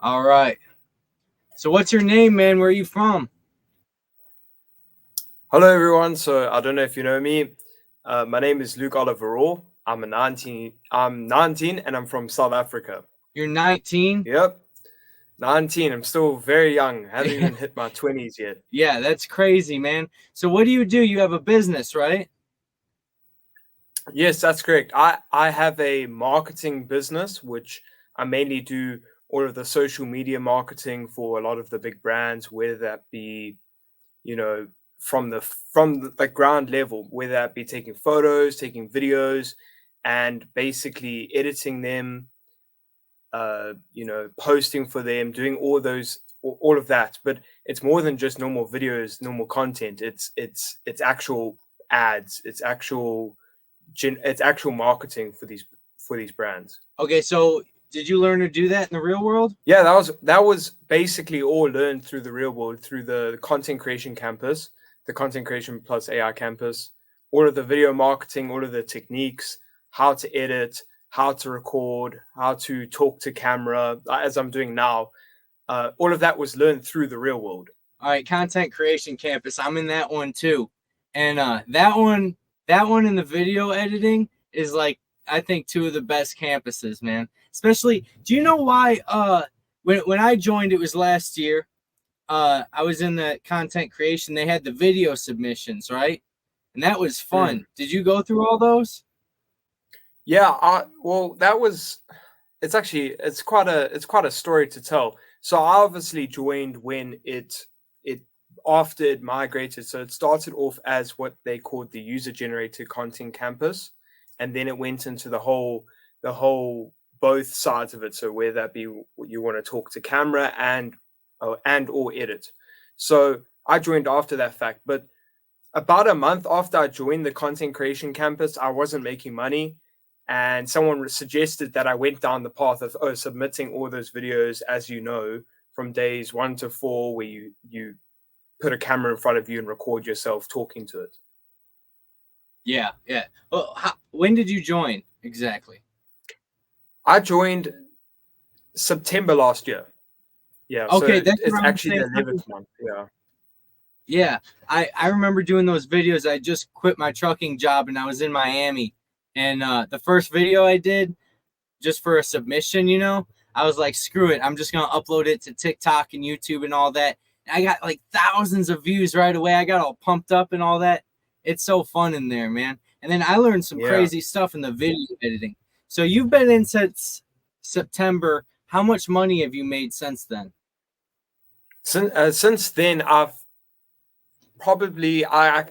All right. So what's your name, man? Where are you from? Hello, everyone. So I don't know if you know me. My name is Luke Oliver Rall. I'm 19. I'm 19, and I'm from South Africa. You're 19? Yep, 19. I'm still very young. I haven't even hit my 20s yet. Yeah, that's crazy, man. So what do? You have a business, right? Yes, that's correct. I have a marketing business, which I mainly do all of the social media marketing for a lot of the big brands, whether that be you know from the ground level, whether that be taking photos, taking videos, and basically editing them, posting for them, doing all of that. But it's more than just normal videos, normal content. It's actual ads. It's actual marketing for these brands. Okay, so did you learn to do that in the real world? Yeah, that was basically all learned through the real world, through the content creation campus, the content creation plus AI campus, all of the video marketing, all of the techniques, how to edit, how to record, how to talk to camera, as I'm doing now. All of that was learned through the real world. All right, Content Creation Campus. I'm in that one too. And that one in the video editing is like I think two of the best campuses, man. Especially, do you know why when I joined, it was last year. I was in the content creation. They had the video submissions, right? And that was Mm. fun. Did you go through all those? Yeah, well, that was. It's quite a story to tell. So I obviously joined when it after it migrated. So it started off as what they called the user generated content campus, and then it went into the whole both sides of it. So whether that be you want to talk to camera and or edit. So I joined after that fact, but about a month after I joined the content creation campus, I wasn't making money. And someone suggested that I went down the path of submitting all those videos, as you know, from days 1 to 4, where you put a camera in front of you and record yourself talking to it. Yeah, yeah. Well, when did you join exactly? I joined September last year. Yeah, Okay, so that's it's around the actually same the time. 11th month. Yeah. Yeah, I remember doing those videos. I just quit my trucking job and I was in Miami. And the first video I did just for a submission, I was like, screw it. I'm just going to upload it to TikTok and YouTube and all that. And I got like thousands of views right away. I got all pumped up and all that. It's so fun in there, man. And then I learned some Yeah. crazy stuff in the video editing. So you've been in since September. How much money have you made since then? Since then, I've probably I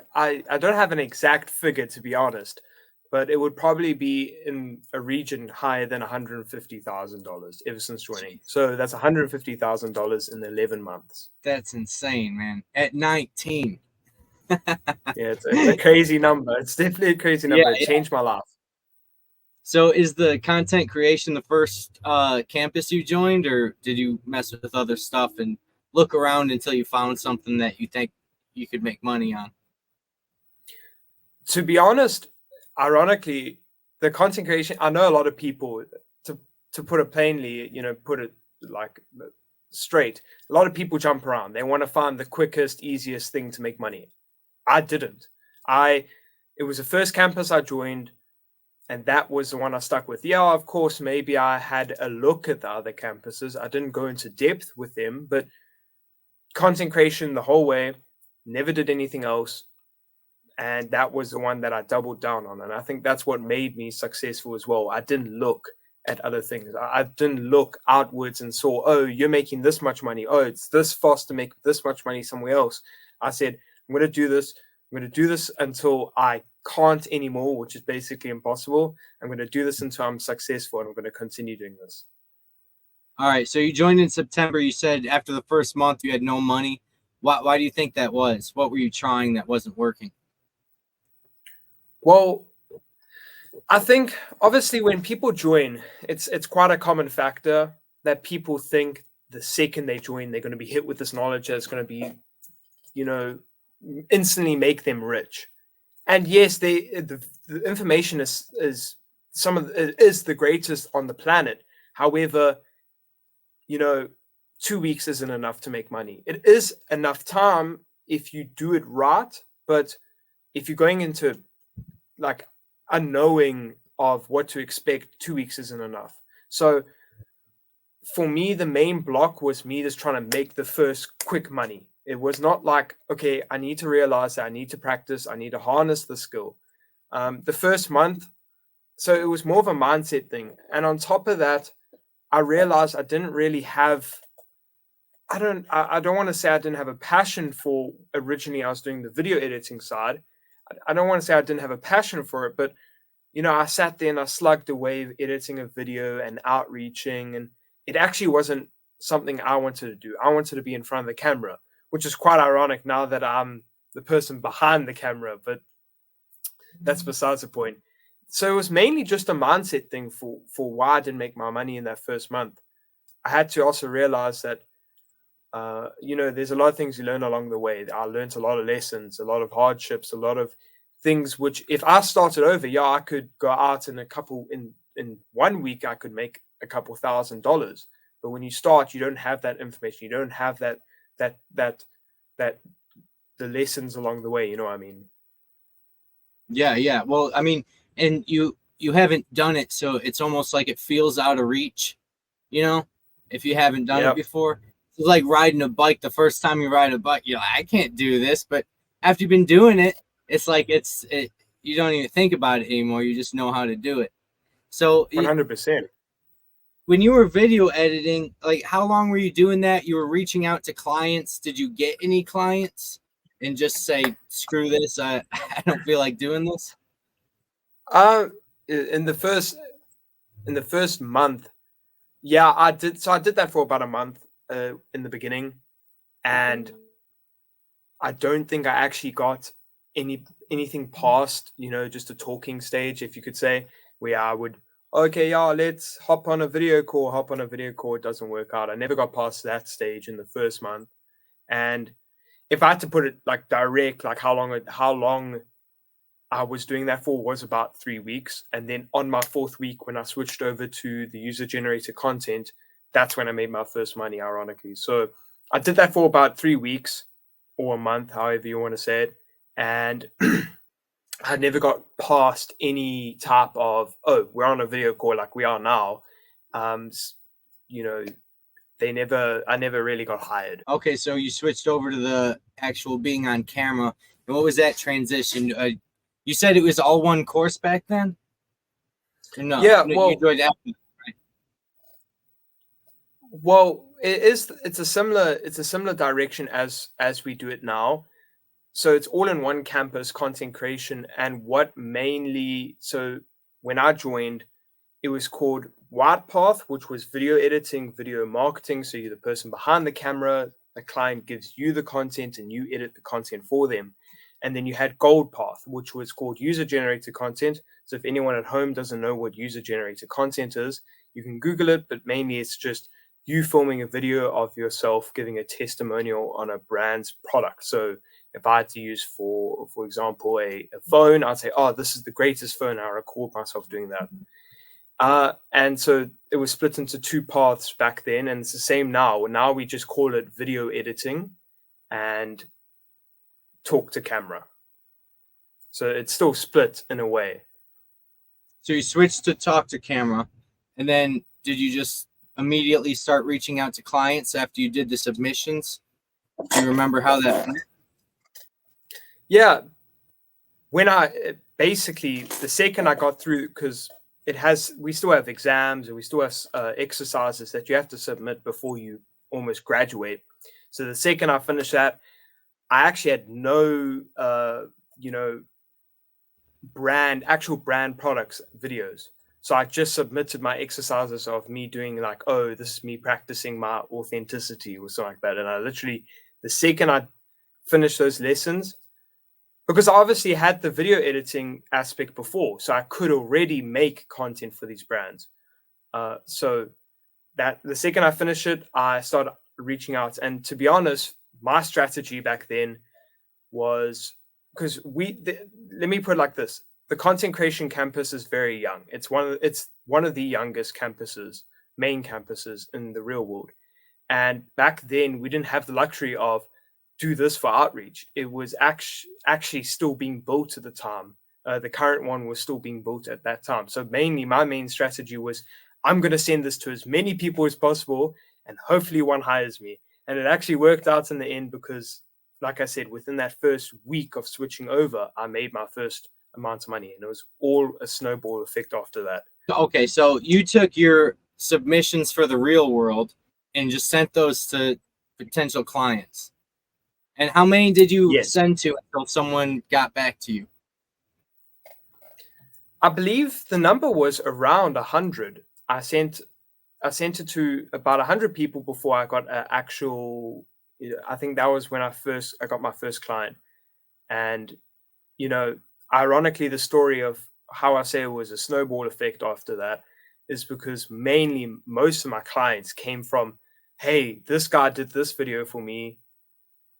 don't have an exact figure, to be honest, but it would probably be in a region higher than $150,000 ever since joining. Jeez, So that's $150,000 in 11 months. that's insane, man. At 19. Yeah, it's a crazy number. It's definitely a crazy Yeah, number. It yeah. changed my life. So is the content creation the first campus you joined, or did you mess with other stuff and look around until you found something that you think you could make money on? To be honest, ironically, the content creation, I know a lot of people, to put it plainly, put it like straight, a lot of people jump around. They want to find the quickest, easiest thing to make money. I didn't. I It was the first campus I joined, and that was the one I stuck with. Yeah, of course, maybe I had a look at the other campuses. I didn't go into depth with them, but content creation the whole way, never did anything else. And that was the one that I doubled down on. And I think that's what made me successful as well. I didn't look at other things. I didn't look outwards and saw, oh, you're making this much money. Oh, it's this fast to make this much money somewhere else. I said, I'm going to do this. I'm going to do this until I can't anymore, which is basically impossible. I'm going to do this until I'm successful, and I'm going to continue doing this. All right, so you joined in September. You said after the first month you had no money. Why do you think that was? What were you trying that wasn't working? Well, I think obviously when people join, it's quite a common factor that people think the second they join, they're going to be hit with this knowledge that's going to be, you know, instantly make them rich. And yes, the information is is the greatest on the planet. However, 2 weeks isn't enough to make money. It is enough time if you do it right, but if you're going into like unknowing of what to expect, 2 weeks isn't enough. So for me, the main block was me just trying to make the first quick money. It was not like, okay, I need to realize that I need to practice, I need to harness the skill. The first month, so it was more of a mindset thing. And on top of that, I realized I didn't really have, I don't want to say I didn't have a passion for, originally I was doing the video editing side. I don't want to say I didn't have a passion for it, but I sat there and I slugged away editing a video and outreaching, and it actually wasn't something I wanted to do. I wanted to be in front of the camera, which is quite ironic now that I'm the person behind the camera, but that's besides the point. So it was mainly just a mindset thing for why I didn't make my money in that first month. I had to also realize that, there's a lot of things you learn along the way. I learned a lot of lessons, a lot of hardships, a lot of things which, if I started over, I could go out in 1 week, I could make a couple $1,000. But when you start, you don't have that information. You don't have that the lessons along the way. You know what I mean? Yeah. Well, I mean, and you haven't done it, so it's almost like it feels out of reach, if you haven't done it before. It's like riding a bike. The first time you ride a bike, you're like, I can't do this. But after you've been doing it, it's like you don't even think about it anymore. You just know how to do it. So 100%. When you were video editing, like, how long were you doing that? You were reaching out to clients. Did you get any clients and just say, screw this, I don't feel like doing this? In the first month, I did. So I did that for about a month in the beginning, and I don't think I actually got anything past, just a talking stage, if you could say, where I would, okay, let's hop on a video call. It doesn't work out. I never got past that stage in the first month. And if I had to put it like direct, like how long I was doing that for was about 3 weeks. And then on my 4th week, when I switched over to the user generated content, that's when I made my first money, ironically. So I did that for about 3 weeks or a month, however you want to say it. And I never got past any type of, we're on a video call like we are now. I never really got hired. Okay, so you switched over to the actual being on camera. And what was that transition? You said it was all one course back then? Or no? Yeah, well, you joined after, right? Well, it's a similar direction as we do it now. So it's all in one campus, content creation, and so when I joined, it was called White Path, which was video editing, video marketing. So you're the person behind the camera, the client gives you the content and you edit the content for them. And then you had Gold Path, which was called user generated content. So if anyone at home doesn't know what user generated content is, you can Google it, but mainly it's just you filming a video of yourself giving a testimonial on a brand's product. So if I had to use, for example, a phone, I'd say, this is the greatest phone. I record myself doing that. And so it was split into 2 paths back then, and it's the same now. Now we just call it video editing and talk to camera. So it's still split in a way. So you switched to talk to camera, and then did you just immediately start reaching out to clients after you did the submissions? Do you remember how that went? Yeah. When basically the second I got through, because we still have exams and we still have exercises that you have to submit before you almost graduate. So the second I finished that, I actually had no, actual brand products videos. So I just submitted my exercises of me doing like, this is me practicing my authenticity or something like that. And I literally, the second I finished those lessons, because I obviously had the video editing aspect before, so I could already make content for these brands. So that the second I finished it, I started reaching out. And to be honest, my strategy back then was, because let me put it like this: the content creation campus is very young. It's one of the youngest campuses, main campuses in the real world. And back then, we didn't have the luxury of do this for outreach. It was actually still being built at the time. The current one was still being built at that time. So mainly my main strategy was, I'm going to send this to as many people as possible, and hopefully one hires me. And it actually worked out in the end because, like I said, within that first week of switching over, I made my first amount of money, and it was all a snowball effect after that. Okay, so you took your submissions for the real world and just sent those to potential clients. And how many did you send to until someone got back to you? I believe the number was around 100. I sent it to about 100 people before I got an actual. I think that was when I got my first client. And ironically, the story of how I say it was a snowball effect after that is because mainly most of my clients came from, hey, this guy did this video for me.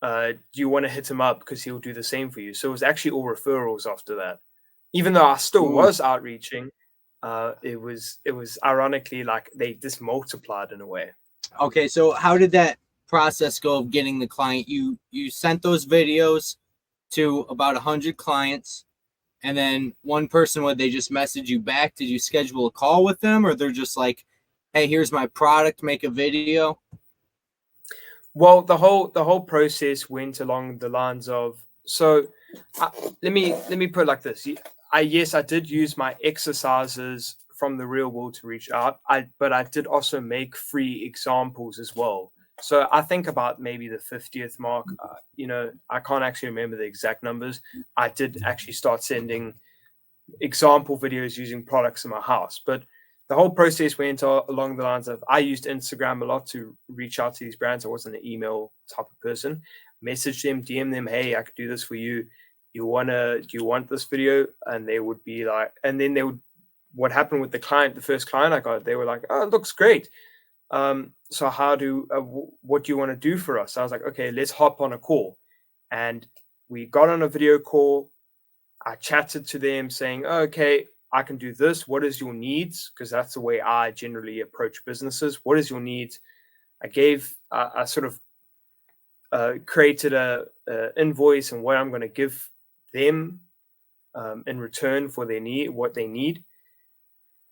Do you want to hit him up because he'll do the same for you? So it was actually all referrals after that. Even though I still was outreaching, it was ironically like they just multiplied in a way. Okay, so how did that process go of getting the client? You sent those videos to about 100 clients, and then one person, would they just message you back? Did you schedule a call with them, or they're just like, hey, here's my product, make a video? Well, the whole process went along the lines of, so let me put it like this. I did use my exercises from the real world to reach out. But I did also make free examples as well. So I think about maybe the 50th mark. I can't actually remember the exact numbers. I did actually start sending example videos using products in my house, but the whole process went along the lines of, I used Instagram a lot to reach out to these brands. I wasn't an email type of person. Message them, DM them, hey, I could do this for you. Do you want this video? And they would be like, and then what happened with the first client I got, they were like, oh, it looks great. So what do you want to do for us? I was like, okay, let's hop on a call. And we got on a video call. I chatted to them saying, oh, okay, I can do this. What is your needs? Because that's the way I generally approach businesses. What is your needs? I sort of created a invoice and what I'm going to give them in return for what they need.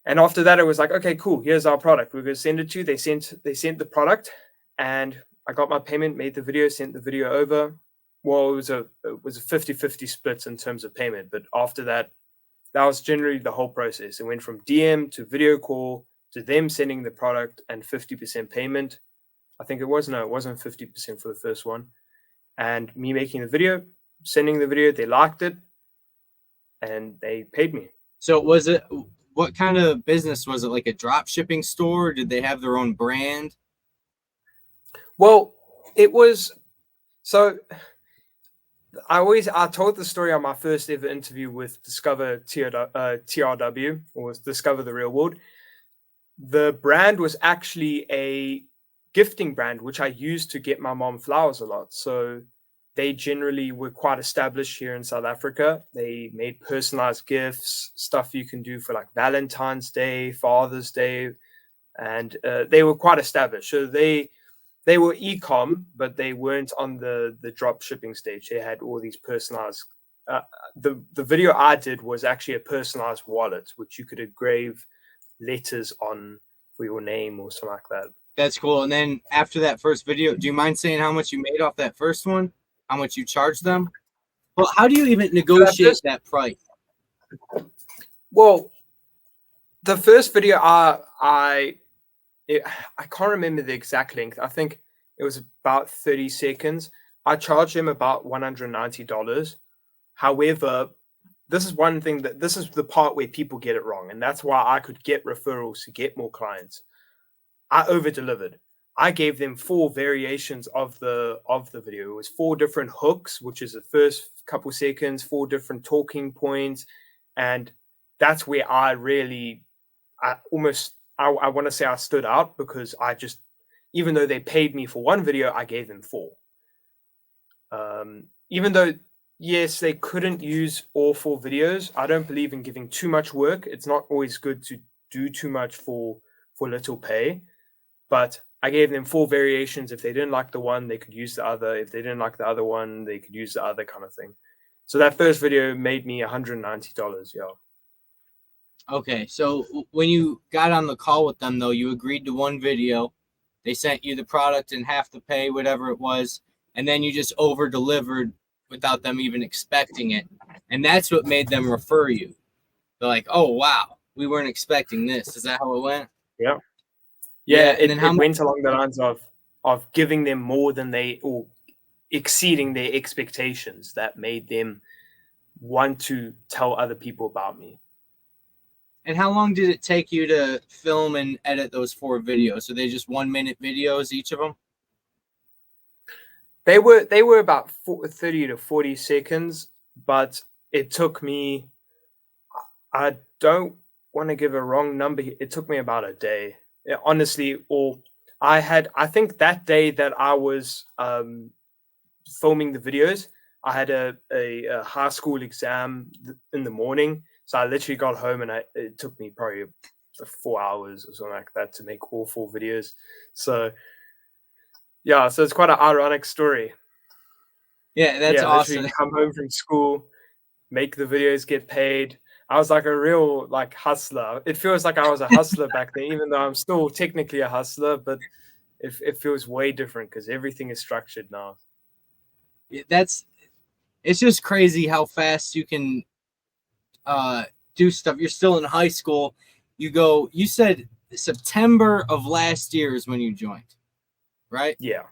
And after that, it was like, okay, cool. Here's our product. We're going to send it to you. They sent the product, and I got my payment, made the video, sent the video over. Well, it was a 50-50 split in terms of payment. But after that, that was generally the whole process. It went from DM to video call to them sending the product and 50% payment. I think it wasn't 50% for the first one. And me making the video, sending the video, they liked it, and they paid me. So what kind of business was it? Like a drop shipping store? Did they have their own brand? Well, it was, so I told the story on my first ever interview with Discover TRW, or Discover the Real World. The brand was actually a gifting brand, which I used to get my mom flowers a lot. So they generally were quite established here in South Africa. They made personalized gifts, stuff you can do for like Valentine's Day, Father's Day, and they were quite established. So they were e-com, but they weren't on the drop shipping stage. They had all these personalized. The video I did was actually a personalized wallet, which you could engrave letters on for your name or something like that. That's cool. And then after that first video, do you mind saying how much you made off that first one? How much you charged them? Well, how do you even negotiate that price? Well, the first video I can't remember the exact length. I think it was about 30 seconds. I charged him about $190. However, this is the part where people get it wrong. And that's why I could get referrals to get more clients. I over-delivered. I gave them 4 variations of the video. It was 4 different hooks, which is the first couple seconds, 4 different talking points. And that's where I want to say I stood out, because even though they paid me for one video, I gave them 4. Even though, yes, they couldn't use all 4 videos, I don't believe in giving too much work. It's not always good to do too much for little pay. But I gave them 4 variations. If they didn't like the one, they could use the other. If they didn't like the other one, they could use the other, kind of thing. So that first video made me $190. Yeah. Okay, so when you got on the call with them, though, you agreed to one video. They sent you the product and half the pay, whatever it was, and then you just over delivered without them even expecting it. And that's what made them refer you. They're like, oh, wow, we weren't expecting this. Is that how it went? Yeah. Yeah, and It, then it went along the lines of giving them more than or exceeding their expectations that made them want to tell other people about me. And how long did it take you to film and edit those 4 videos? So they just 1-minute videos, each of them? They were about 30 to 40 seconds, but it took me, I don't want to give a wrong number. It took me about a day. Honestly, I think that day that I was filming the videos, I had a high school exam in the morning. So I literally got home and it took me probably 4 hours or something like that to make all 4 videos. So yeah, so it's quite an ironic story. Yeah, that's awesome. Literally come home from school, make the videos, get paid. I was like a real hustler. It feels like I was a hustler back then, even though I'm still technically a hustler, but it feels way different because everything is structured now. It's just crazy how fast you can do stuff. You're still in high school. You said September of last year is when you joined, right? Yeah.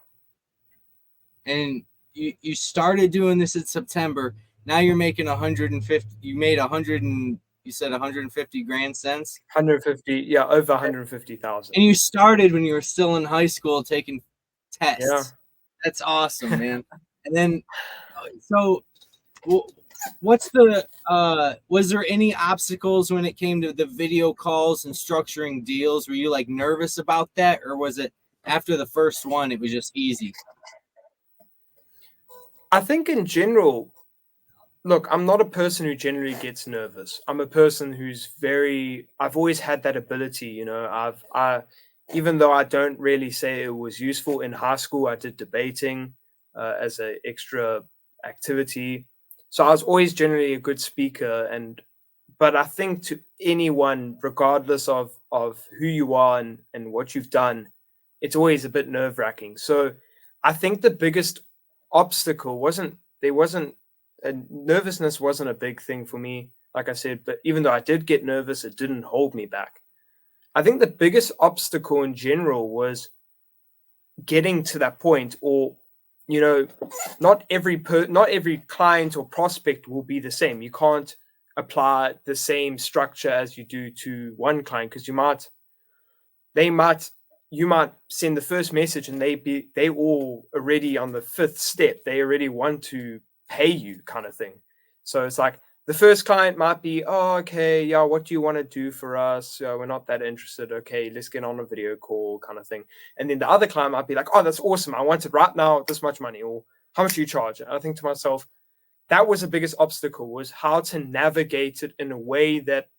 And you started doing this in September. Now you're making 150. You made 100 and you said 150 grand cents. 150, yeah, over 150,000. And you started when you were still in high school taking tests. Yeah. That's awesome, man. And then, so what's the was there any obstacles when it came to the video calls and structuring deals? Were you like nervous about that, or was it after the first one it was just easy? I think in general, look, I'm not a person who generally gets nervous. I'm a person who's I've always had that ability, even though I don't really say it was useful in high school, I did debating as an extra activity. So I was always generally a good speaker, but I think to anyone, regardless of who you are and what you've done, it's always a bit nerve-wracking. So I think the biggest obstacle wasn't nervousness wasn't a big thing for me, like I said, but even though I did get nervous, it didn't hold me back. I think the biggest obstacle in general was getting to that point, or not every client or prospect will be the same. You can't apply the same structure as you do to one client, because you might send the first message and they all already on the 5th step. They already want to pay you, kind of thing. So it's like the first client might be, oh, okay, yeah, what do you want to do for us? We're not that interested. Okay, let's get on a video call, kind of thing. And then the other client might be like, oh, that's awesome. I want it right now, this much money, or how much do you charge? And I think to myself, that was the biggest obstacle, was how to navigate it in a way that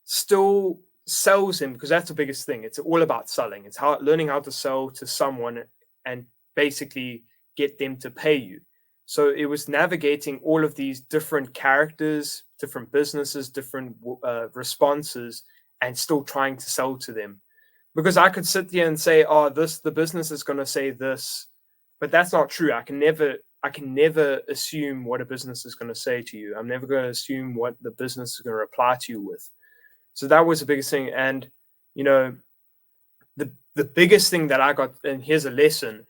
still sells him, because that's the biggest thing. It's all about selling. It's learning how to sell to someone and basically get them to pay you. So it was navigating all of these different characters, different businesses, different responses, and still trying to sell to them. Because I could sit there and say, oh, the business is going to say this, but that's not true. I can never assume what a business is going to say to you. I'm never going to assume what the business is going to reply to you with. So that was the biggest thing. And, the biggest thing that I got, and here's a lesson,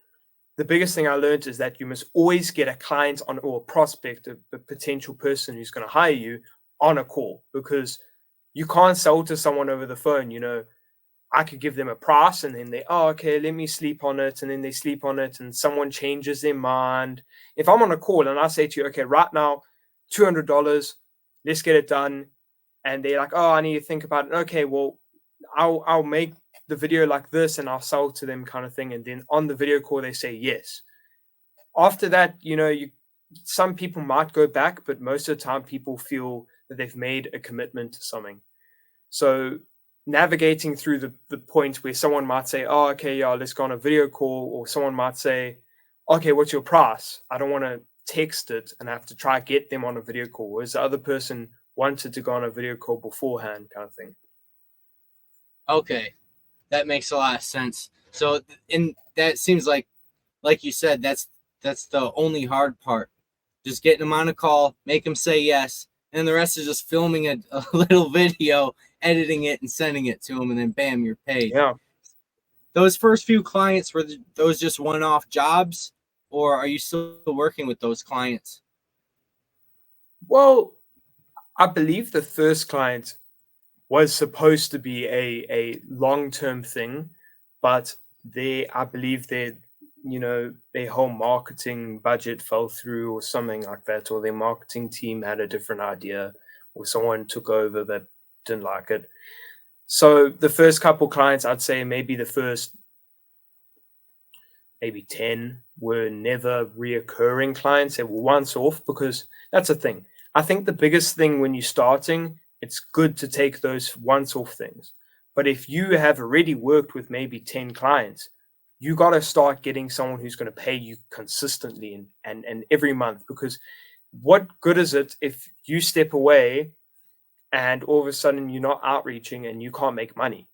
the biggest thing I learned is that you must always get a client or a prospect, a potential person who's going to hire you, on a call, because you can't sell to someone over the phone. I could give them a price and then okay, let me sleep on it. And then they sleep on it and someone changes their mind. If I'm on a call and I say to you, okay, right now, $200, let's get it done. And they're like, oh, I need to think about it. Okay, well, I'll make the video like this and I'll sell to them, kind of thing. And then on the video call, they say yes. After that, some people might go back, but most of the time people feel that they've made a commitment to something. So navigating through the point where someone might say, oh, okay, yeah, let's go on a video call, or someone might say, okay, what's your price? I don't want to text it and have to try get them on a video call, whereas the other person wanted to go on a video call beforehand, kind of thing. Okay, that makes a lot of sense. So, and that seems like you said, that's the only hard part. Just getting them on a call, make them say yes, and the rest is just filming a little video, editing it, and sending it to them, and then bam, you're paid. Yeah. Those first few clients, were those just one-off jobs, or are you still working with those clients? Well, I believe the first client was supposed to be a long-term thing, but I believe their whole marketing budget fell through or something like that, or their marketing team had a different idea, or someone took over that didn't like it. So the first couple clients, I'd say maybe the first 10 were never reoccurring clients. They were once off, because that's the thing. I think the biggest thing when you're starting, it's good to take those once off things. But if you have already worked with maybe 10 clients, you got to start getting someone who's going to pay you consistently and every month. Because what good is it if you step away and all of a sudden you're not outreaching and you can't make money?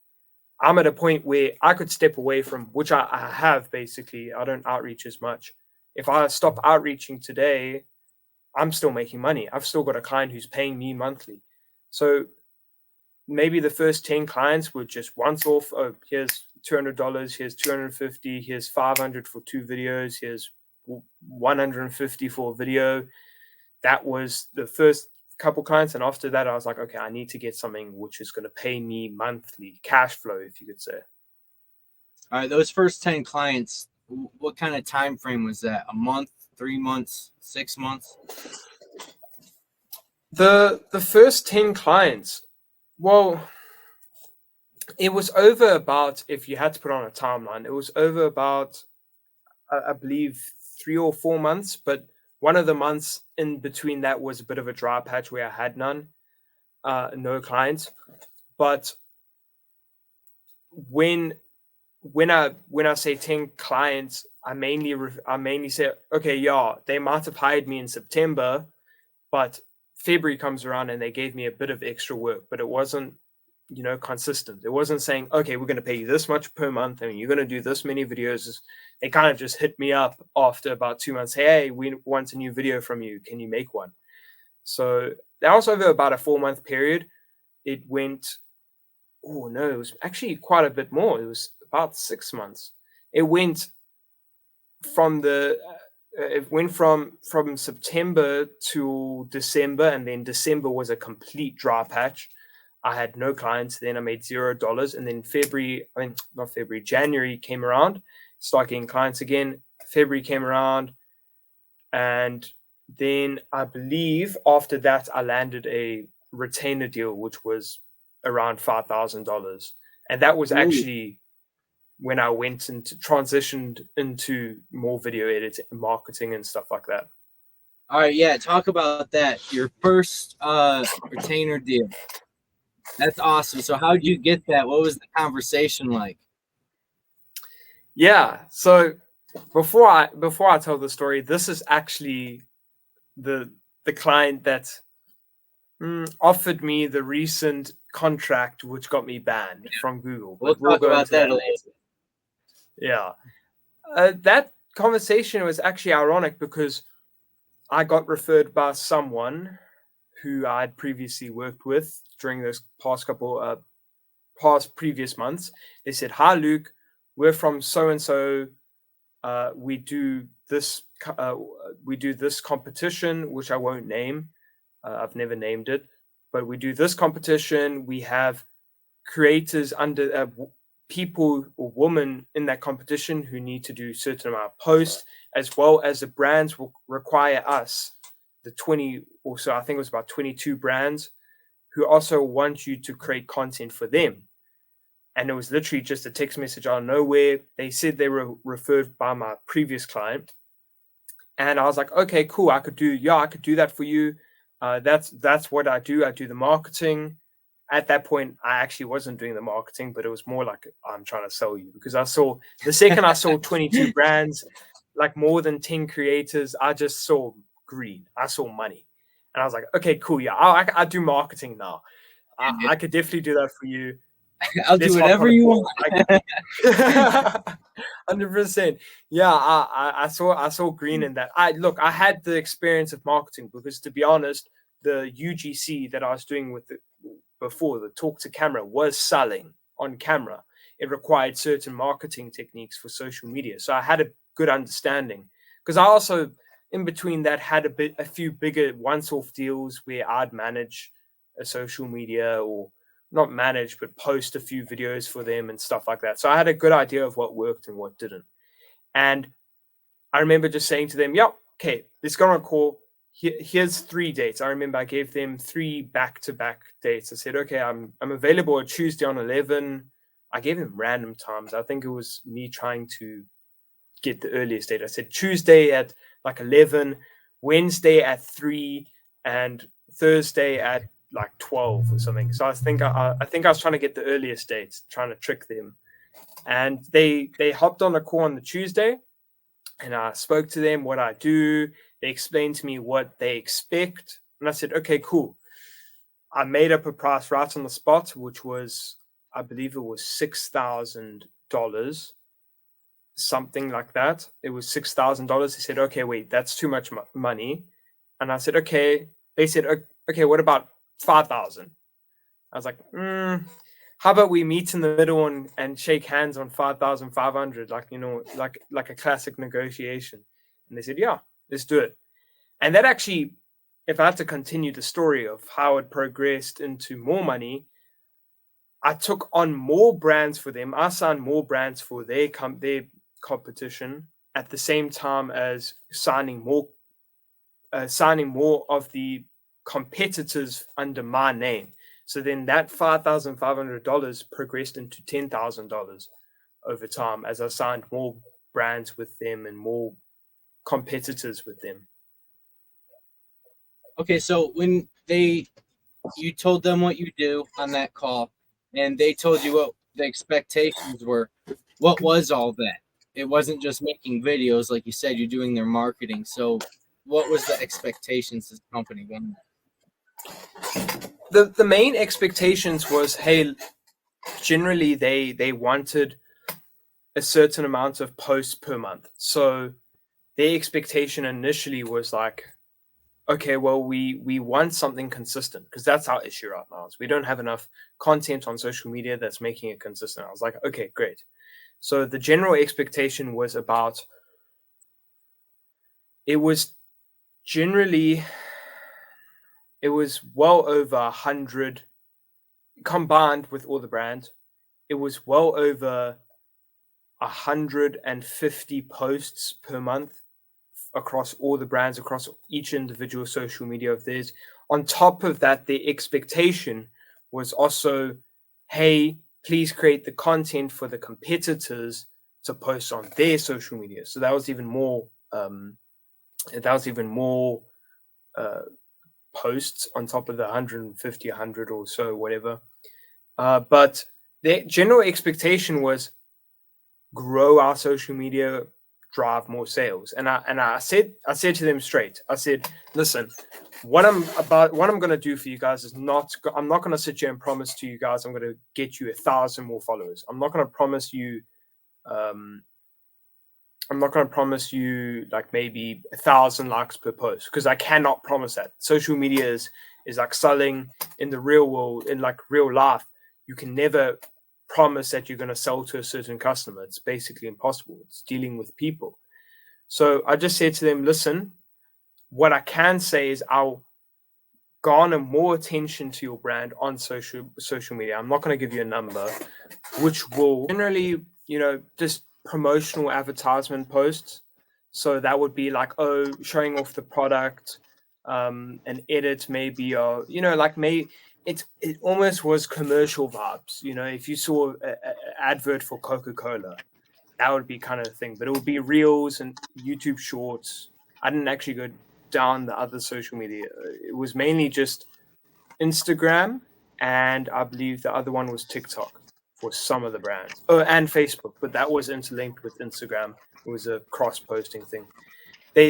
I'm at a point where I could step away from, which I have basically. I don't outreach as much. If I stop outreaching today, I'm still making money. I've still got a client who's paying me monthly. So maybe the first 10 clients were just once off. Oh, here's $200. Here's $250. Here's $500 for 2 videos. Here's $150 for a video. That was the first couple clients, and after that I was like, okay, I need to get something which is going to pay me monthly cash flow, if you could say. All right, those first 10 clients, what kind of time frame was that? A month, 3 months, 6 months? The first 10 clients, well, it was over about, if you had to put on a timeline, it was over about I believe 3 or 4 months, but one of the months in between that was a bit of a dry patch where I had no clients. But when I say 10 clients, I mainly say, okay, yeah, they might have hired me in September, but February comes around and they gave me a bit of extra work, but it wasn't, consistent. It wasn't saying, okay, we're going to pay you this much per month and you're going to do this many videos. They kind of just hit me up after about 2 months. Hey, we want a new video from you. Can you make one? So that was over about a 4-month period. It went, oh no, it was actually quite a bit more. It was about 6 months. It went from from September to December, and then December was a complete dry patch. I had no clients. Then I made $0, and then January came around, started getting clients again. February came around, and then I believe after that I landed a retainer deal, which was around $5,000, and that was actually when I went into transitioned into more video editing, marketing, and stuff like that. All right, yeah, talk about that. Your first retainer deal. That's awesome. So how did you get that? What was the conversation like? Yeah, so before I tell the story, this is actually the client that offered me the recent contract which got me banned from Google. We'll talk about that later. Yeah. That conversation was actually ironic because I got referred by someone who I had previously worked with during those past previous months. They said, "Hi, Luke, we're from so and so. We do this competition, which I won't name. I've never named it, but we do this competition. We have creators under people or women in that competition who need to do a certain amount of posts, as well as the brands will require us, the 20 or so, I think it was about 22 brands, who also want you to create content for them." And it was literally just a text message out of nowhere. They said they were referred by my previous client. And I was like, okay, cool. I could do that for you. That's what I do. I do the marketing. at that point, I actually wasn't doing the marketing, but it was more like I'm trying to sell you, because I saw the second I saw 22 brands, like more than 10 creators, I just saw green. I saw money. And I was like, okay, cool. Yeah, I do marketing now. I could definitely do that for you. I'll do whatever you want. 100%. Yeah, I saw green in that. I had the experience of marketing, because to be honest, the UGC that I was doing with before, the talk to camera, was selling on camera. It required certain marketing techniques for social media. So I had a good understanding, because I also in between that had a few bigger once-off deals where I'd manage a social media, or not manage, but post a few videos for them and stuff like that. So I had a good idea of what worked and what didn't. And I remember just saying to them, "Yep, okay, let's go on a call. Here's 3 dates." I remember I gave them 3 back-to-back dates. I said, "Okay, I'm available on Tuesday on 11." I gave them random times. I think it was me trying to get the earliest date. I said Tuesday at like 11, Wednesday at 3, and Thursday at like 12 or something. So I think I was trying to get the earliest dates, trying to trick them. And they hopped on a call on the Tuesday, and I spoke to them what I do. They explained to me what they expect, and I said, okay, cool. I made up a price right on the spot, which was, I believe it was $6,000, something like that. It was $6,000. They said, okay, wait, that's too much money. And I said, okay. They said, okay, what about 5,000? I was like, how about we meet in the middle and shake hands on 5,500, like, like a classic negotiation. And they said, yeah, let's do it. And that actually, if I had to continue the story of how it progressed into more money, I took on more brands for them. I signed more brands for their competition, at the same time as signing more of the competitors under my name. So then that $5,500 progressed into $10,000 over time, as I signed more brands with them and more competitors with them. Okay, so when you told them what you do on that call, and they told you what the expectations were, what was all that? It wasn't just making videos, like you said, you're doing their marketing. So what was the expectations this company wanted? The main expectations was, hey, generally they wanted a certain amount of posts per month. So their expectation initially was like, okay, well, we want something consistent, because that's our issue right now. Is we don't have enough content on social media that's making it consistent. I was like, okay, great. So the general expectation was it was well over 100 combined with all the brands. It was well over 150 posts per month across all the brands, across each individual social media of theirs. On top of that, the expectation was also, hey, please create the content for the competitors to post on their social media. So that was even more. Posts on top of the 150, 100 or so, whatever. But the general expectation was grow our social media, drive more sales. And I said to them straight, I said, listen, what I'm going to do for you guys is I'm not going to sit here and promise to you guys I'm going to get you 1,000 more followers. I'm not going to promise you like maybe 1,000 likes per post, because I cannot promise that. Social media is like selling in the real world, in like real life. You can never promise that you're going to sell to a certain customer. It's basically impossible. It's dealing with people. So I just said to them, listen, what I can say is I'll garner more attention to your brand on social media. I'm not going to give you a number, which will generally, just promotional advertisement posts. So that would be like, showing off the product, an edit maybe, or it almost was commercial vibes. If you saw an advert for Coca-Cola, that would be kind of the thing. But it would be reels and YouTube shorts. I didn't actually go down the other social media. It was mainly just Instagram and I believe the other one was TikTok for some of the brands. Oh, and Facebook, but that was interlinked with Instagram. It was a cross-posting thing.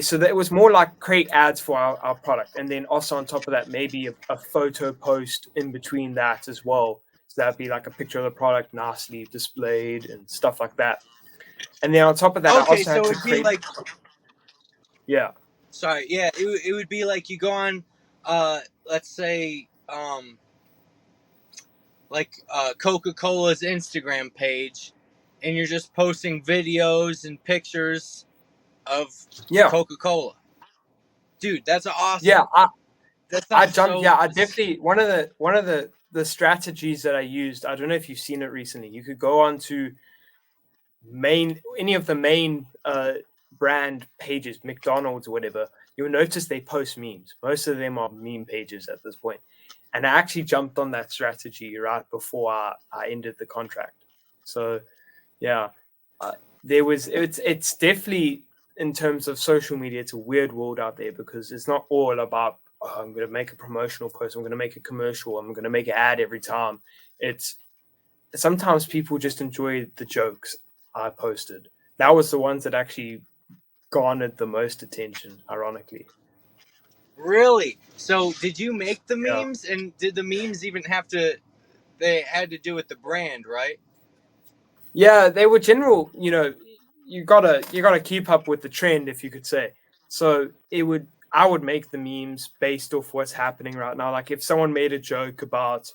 So that it was more like create ads for our product, and then also on top of that, maybe a photo post in between that as well. So that'd be like a picture of the product nicely displayed and stuff like that. And then on top of that, I Okay, also had so to it'd be create. like, Yeah, sorry, yeah, it would be like you go on, let's say, like Coca-Cola's Instagram page, and you're just posting videos and pictures of yeah, Coca-Cola. Dude, that's awesome. yeah. That I sounds jumped. so. Yeah, I definitely one of the strategies that I used. I don't know if you've seen it recently. You could go on to any of the main brand pages, McDonald's or whatever. You'll notice they post memes. Most of them are meme pages at this point. And I actually jumped on that strategy right before I ended the contract. So yeah, it's definitely, in terms of social media, it's a weird world out there, because it's not all about, oh, I'm going to make a promotional post, I'm going to make a commercial, I'm going to make an ad every time. It's sometimes people just enjoy the jokes I posted. That was the ones that actually garnered the most attention, ironically. Really? So, did you make the Yeah. memes, and did the memes even have to? They had to do with the brand, right? Yeah, they were general, you gotta keep up with the trend, if you could say. So I would make the memes based off what's happening right now. Like if someone made a joke about,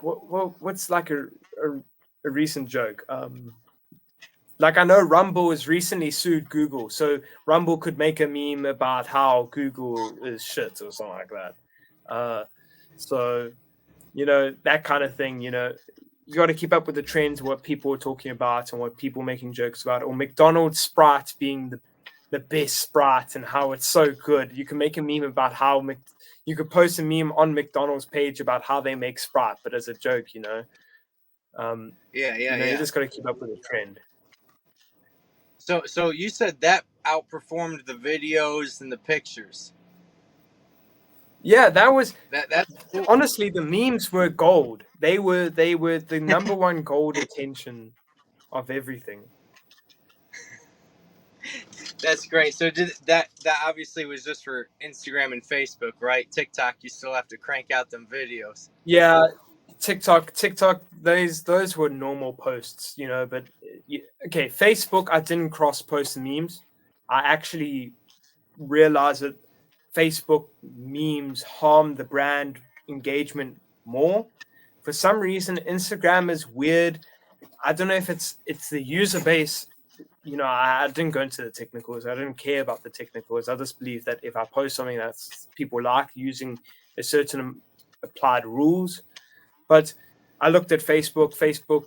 what's like a recent joke. Like I know Rumble has recently sued Google, so Rumble could make a meme about how Google is shit or something like that. So that kind of thing. You got to keep up with the trends, what people are talking about, and what people are making jokes about. Or McDonald's Sprite being the best Sprite and how it's so good. You can make a meme about how you could post a meme on McDonald's page about how they make Sprite, but as a joke. You Yeah. just got to keep up with the trend. So you said that outperformed the videos and the pictures. Yeah, that was That's cool. honestly, the memes were gold. They were the number one gold attention of everything. That's great. So did that obviously was just for Instagram and Facebook, right? TikTok, you still have to crank out them videos. Yeah, TikTok. Those were normal posts, But okay, Facebook. I didn't cross post the memes. I actually realized that Facebook memes harm the brand engagement more. For some reason, Instagram is weird. I don't know if it's the user base. I didn't go into the technicals. I didn't care about the technicals. I just believe that if I post something that's people like using a certain applied rules. But I looked at Facebook. Facebook,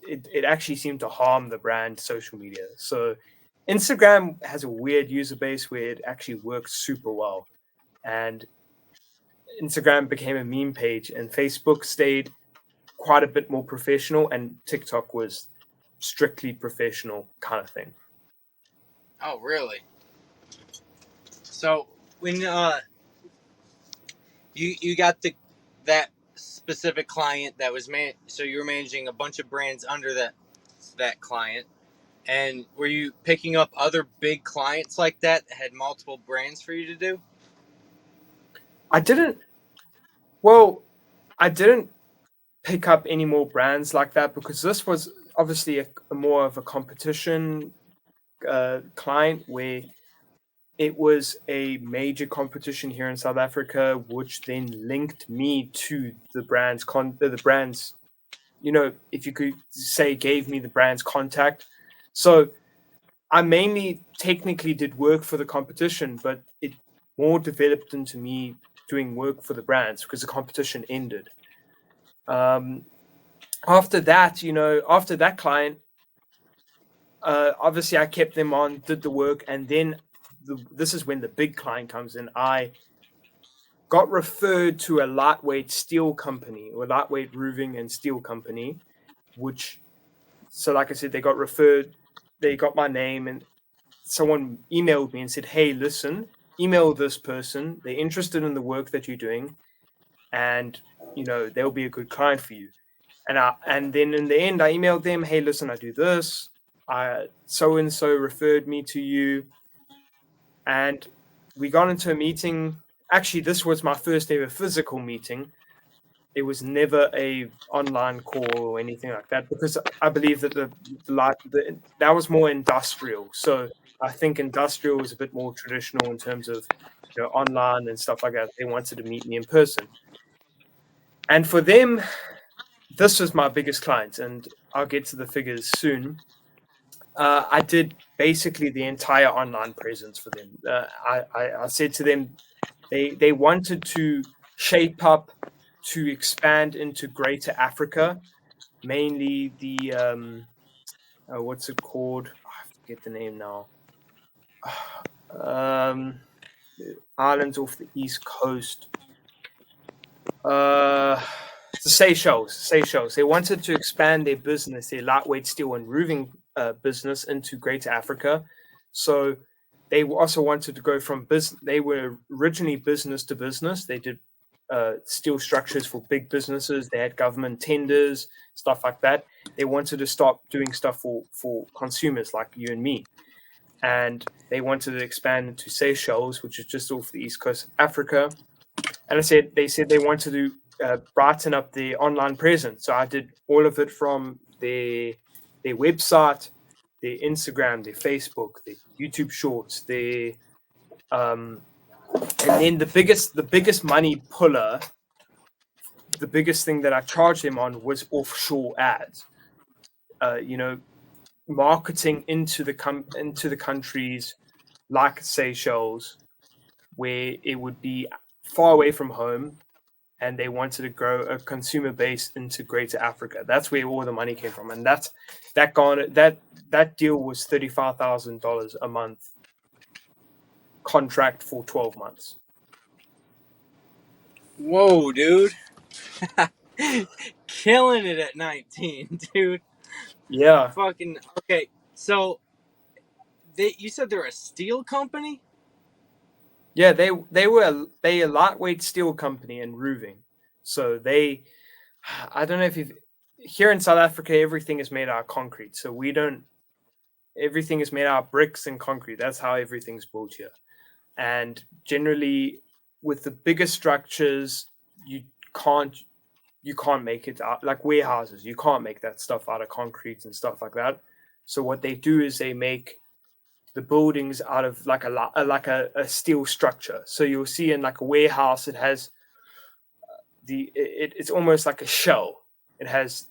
it actually seemed to harm the brand social media. So Instagram has a weird user base where it actually works super well. And Instagram became a meme page, and Facebook stayed quite a bit more professional, and TikTok was strictly professional kind of thing. Oh, really? So when you got that specific client that was so you were managing a bunch of brands under that client, and were you picking up other big clients like that had multiple brands for you to do? I didn't. Well, I didn't pick up any more brands like that, because this was obviously a more of a competition client, where it was a major competition here in South Africa, which then linked me to the brand's if you could say, gave me the brand's contact. So I mainly technically did work for the competition, but it more developed into me doing work for the brands because the competition ended. After that client, obviously I kept them on, did the work, and then this is when the big client comes in. I got referred to a lightweight steel company, or lightweight roofing and steel company, so like I said, they got my name, and someone emailed me and said, hey, listen, email this person. They're interested in the work that you're doing. and they'll be a good client for you. And then in the end, I emailed them, hey, listen, I do this. So and so referred me to you, and we got into a meeting. Actually, this was my first ever physical meeting. It was never a online call or anything like that, because I believe that that was more industrial. So I think industrial was a bit more traditional in terms of online and stuff like that. They wanted to meet me in person, and for them, this was my biggest client, and I'll get to the figures soon. I did basically the entire online presence for them. I said to them, they wanted to shape up to expand into Greater Africa, mainly the what's it called? I forget the name now. Islands off the east coast. The Seychelles. They wanted to expand their business, their lightweight steel and roofing business, into Greater Africa. So they also wanted to go from business. They were originally business to business. They did steel structures for big businesses. They had government tenders, stuff like that. They wanted to start doing stuff for consumers like you and me. And they wanted to expand into Seychelles, which is just off the east coast of Africa. And they said they wanted to brighten up the online presence. So I did all of it from their website, their Instagram, their Facebook, their YouTube Shorts, and then the biggest money puller, the biggest thing that I charged them on was offshore ads. Marketing into the countries like Seychelles, where it would be far away from home, and they wanted to grow a consumer base into Greater Africa. That's where all the money came from, and that deal was $35,000 a month contract for 12 months. Whoa, dude. Killing it at 19, dude. Yeah. Fucking okay. So you said they're a steel company? Yeah, they were a lightweight steel company and roofing. So I don't know if you've here in South Africa, everything is made out of concrete. So everything is made out of bricks and concrete. That's how everything's built here. And generally, with the bigger structures, you can't make it out, like warehouses. You can't make that stuff out of concrete and stuff like that. So what they do is they make the buildings out of like a steel structure. So you'll see in like a warehouse, it has it's almost like a shell. It has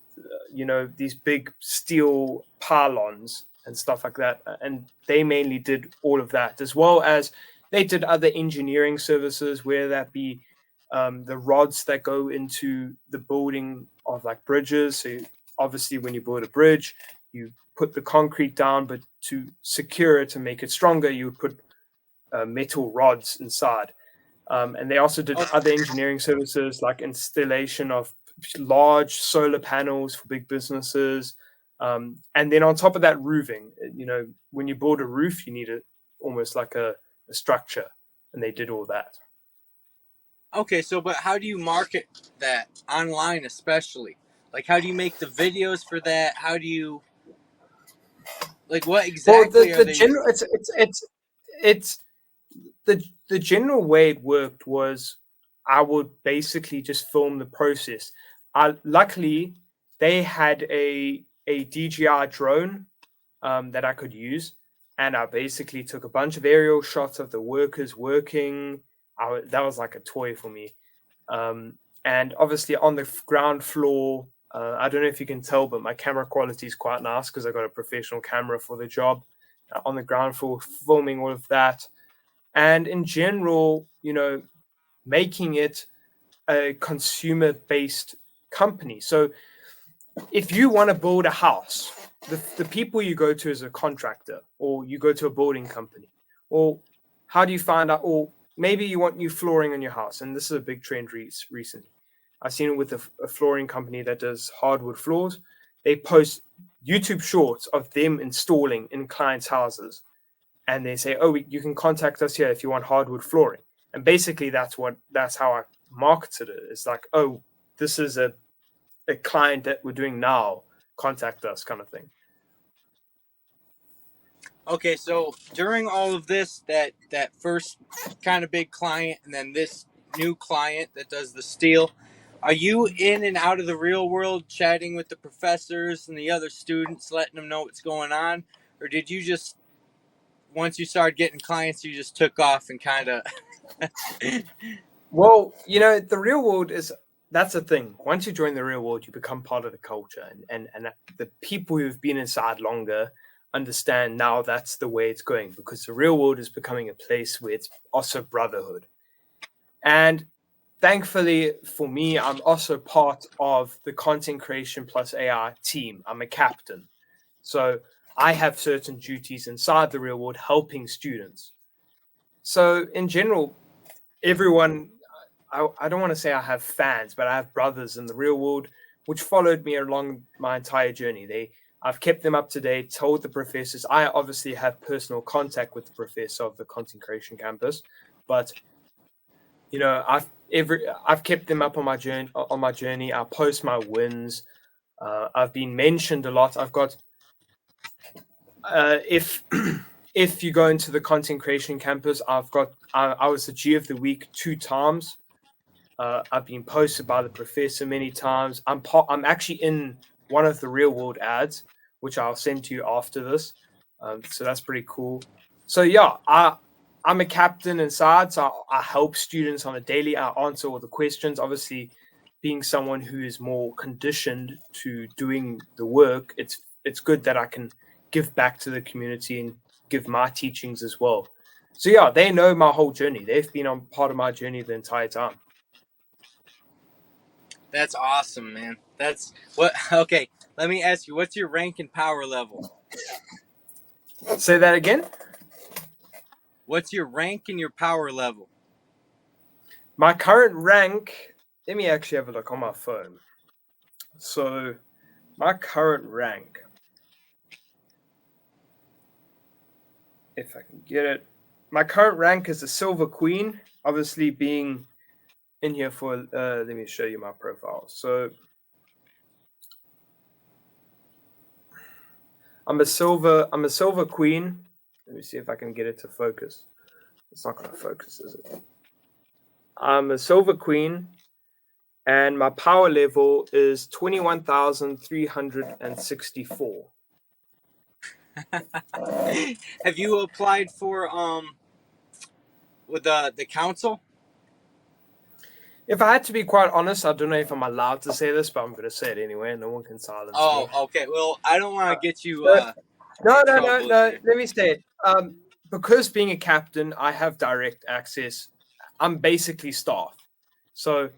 these big steel pylons and stuff like that. And they mainly did all of that, as well as they did other engineering services, whether that be the rods that go into the building of like bridges. So obviously when you build a bridge, you put the concrete down, but to secure it, to make it stronger, you would put metal rods inside. And they also did other engineering services like installation of large solar panels for big businesses. And then on top of that, roofing. When you build a roof, you need almost like a structure, and they did all that. Okay, so but how do you market that online, especially? Like, how do you make the videos for that? How do you what exactly are they? General, it's the general way it worked was I would basically just film the process. Luckily they had a DJI drone that I could use, and I basically took a bunch of aerial shots of the workers working. That was like a toy for me. And obviously on the ground floor, I don't know if you can tell, but my camera quality is quite nice because I got a professional camera for the job. On the ground floor, filming all of that. And in general, making it a consumer-based company. So if you want to build a house, the people you go to as a contractor, or you go to a building company, or how do you find out, or maybe you want new flooring in your house, and this is a big trend recently. I've seen it with a flooring company that does hardwood floors. They post YouTube shorts of them installing in clients' houses, and they say, "Oh, you can contact us here if you want hardwood flooring." And basically, that's how I marketed it. It's like, oh, this is a client that we're doing now. Contact us, kind of thing. Okay, so during all of this, that first kind of big client, and then this new client that does the steel, are you in and out of the real world, chatting with the professors and the other students, letting them know what's going on, or did you just, once you started getting clients, you just took off and kind of? Well, the real world that's the thing. Once you join the real world, you become part of the culture, and the people who've been inside longer understand now that's the way it's going, because the real world is becoming a place where it's also brotherhood. And thankfully for me, I'm also part of the content creation plus AI team. I'm a captain. So I have certain duties inside the real world helping students. So in general, everyone, I don't want to say I have fans, but I have brothers in the real world which followed me along my entire journey. I've kept them up to date, told the professors. I obviously have personal contact with the professor of the content creation campus, but I've kept them up on my journey. I post my wins. I've been mentioned a lot. I've got if if you go into the content creation campus, I was the G of the week 2 times. I've been posted by the professor many times. I'm actually in one of the real world ads, which I'll send to you after this. So that's pretty cool. So yeah, I'm a captain inside, so I help students on a daily. I answer all the questions. Obviously, being someone who is more conditioned to doing the work, it's good that I can give back to the community and give my teachings as well. So yeah, they know my whole journey. They've been on part of my journey the entire time. That's awesome, man. That's what. Okay, let me ask you, what's your rank and power level? Say that again. What's your rank and your power level? My current rank, let me actually have a look on my phone. So my current rank, if I can get it, my current rank is a silver queen, obviously being in here for, let me show you my profile. So I'm a silver queen. Let me see if I can get it to focus. It's not going to focus, is it? I'm a silver queen, and my power level is 21,364. Have you applied for with the council? If I had to be quite honest, I don't know if I'm allowed to say this, but I'm going to say it anyway. No one can silence me. Oh, okay. Well, I don't want to get you. No. Let me say it. Because being a captain, I have direct access. I'm basically staff, so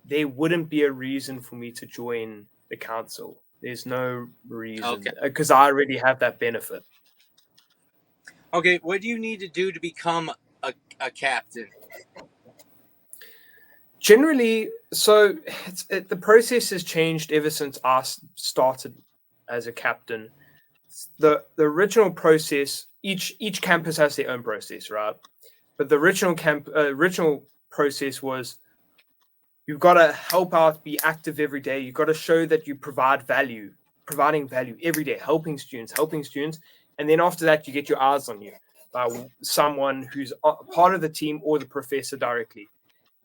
there wouldn't be a reason for me to join the council. There's no reason, because I already have that benefit. Okay, what do you need to do to become a captain? Generally, so the process has changed ever since I started as a captain. The original process, each campus has their own process, right? But the original process was, you've got to help out, be active every day. You've got to show that you providing value every day, helping students. And then after that, you get your eyes on you by someone who's part of the team or the professor directly.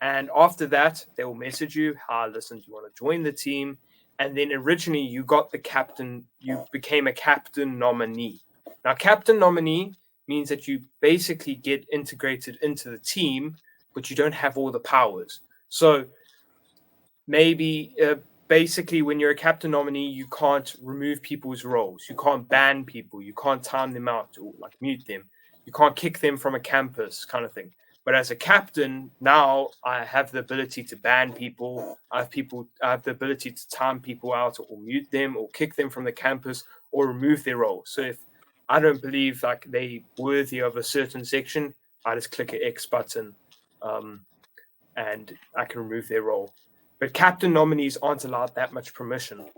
And after that, they will message you, hi, listen, do you want to join the team? And then originally you got the captain, you became a captain nominee. Now, captain nominee means that you basically get integrated into the team, but you don't have all the powers. So maybe basically when you're a captain nominee, you can't remove people's roles. You can't ban people. You can't time them out or like mute them. You can't kick them from a campus, kind of thing. But as a captain, now I have the ability to ban people. I have the ability to time people out or mute them or kick them from the campus or remove their role. So if I don't believe like they're worthy of a certain section, I just click an X button and I can remove their role. But captain nominees aren't allowed that much permission.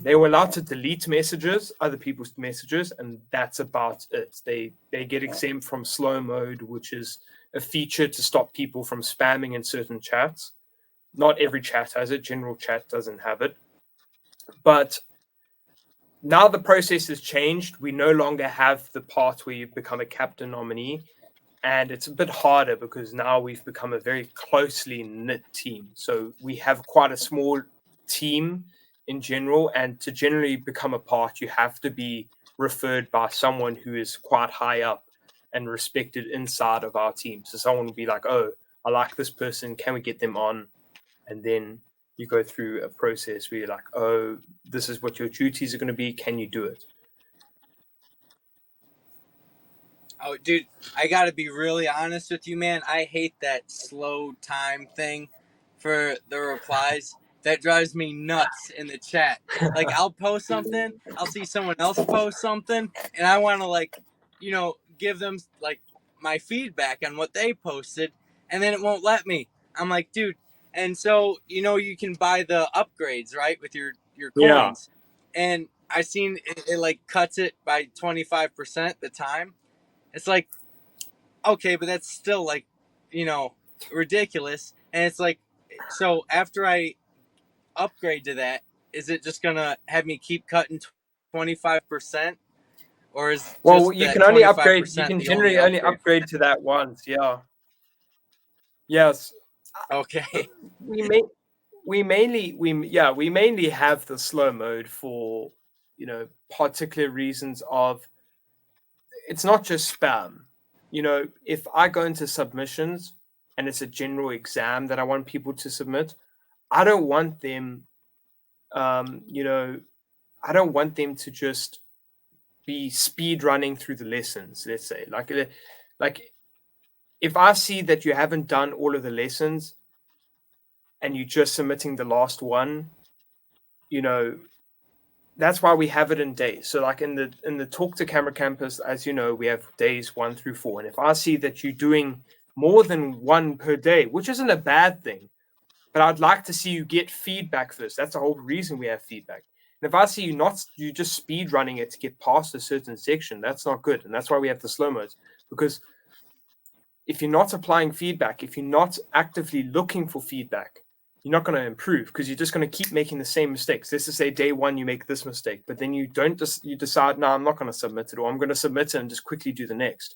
they were allowed to delete messages, other people's messages, and that's about it. They get exempt from slow mode, which is a feature to stop people from spamming in certain chats. Not every chat has it. General chat doesn't have it. But now the process has changed. We no longer have the part where you become a captain nominee. And it's a bit harder because now we've become a very closely knit team. So we have quite a small team in general. And to generally become a part, you have to be referred by someone who is quite high up and respected inside of our team. So someone will be like, oh, I like this person. Can we get them on? And then you go through a process where you're like, oh, this is what your duties are going to be. Can you do it? Oh, dude, I gotta be really honest with you, man. I hate that slow time thing for the replies. That drives me nuts in the chat. Like, I'll post something, I'll see someone else post something, and I want to, like, give them, like, my feedback on what they posted, and then it won't let me. I'm like, dude. And so, you can buy the upgrades, right, with your Yeah. coins. And I seen it like, cuts it by 25% the time. It's like, okay, but that's still like, ridiculous. And it's like, so after I upgrade to that, is it just gonna have me keep cutting 25%, or is Well, just you that can only twenty-five upgrade. You percent can the only generally only upgrade for upgrade to that once. Yeah. Yes. that? Okay. We may. We mainly have the slow mode for particular reasons of it's not just spam. If I go into submissions and it's a general exam that I want people to submit, I don't want them I don't want them to just be speed running through the lessons, let's say. Like if I see that you haven't done all of the lessons and you're just submitting the last one, you know, that's why we have it in days. So like in the talk to camera campus, as you know, we have days 1 through 4. And if I see that you're doing more than one per day, which isn't a bad thing, but I'd like to see you get feedback first. That's the whole reason we have feedback. And if I see you just speed running it to get past a certain section, that's not good. And that's why we have the slow modes. Because if you're not applying feedback, if you're not actively looking for feedback, you're not going to improve because you're just going to keep making the same mistakes. Let's just say day one, you make this mistake, but then you decide, no, I'm not going to submit it, or I'm going to submit it and just quickly do the next.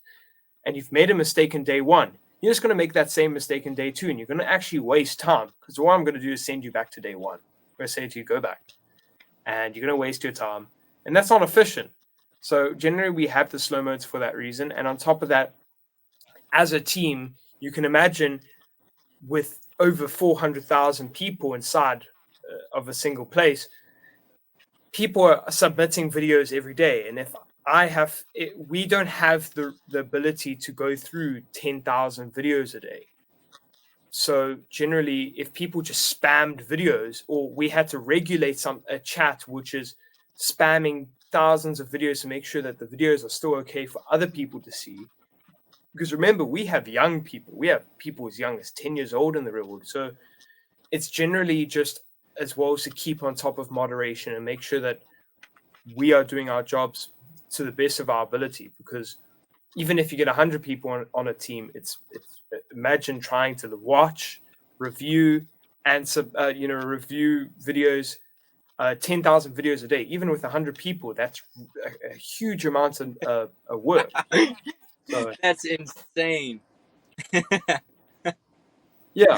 And you've made a mistake in day one. You're just going to make that same mistake in day two, and you're going to actually waste time because what I'm going to do is send you back to day one. I'm going to say to you, go back, and you're going to waste your time, and that's not efficient. So generally, we have the slow modes for that reason. And on top of that, as a team, you can imagine with over 400,000 people inside of a single place, people are submitting videos every day. And if we don't have the ability to go through 10,000 videos a day. So generally, if people just spammed videos, or we had to regulate a chat which is spamming thousands of videos to make sure that the videos are still okay for other people to see. Because remember, we have young people. We have people as young as 10 years old in the real world. So it's generally just as well to keep on top of moderation and make sure that we are doing our jobs to the best of our ability. Because even if you get 100 people on a team, it's imagine trying to watch, review, and review videos, 10,000 videos a day. Even with 100 people, that's a huge amount of work. So, That's insane. yeah.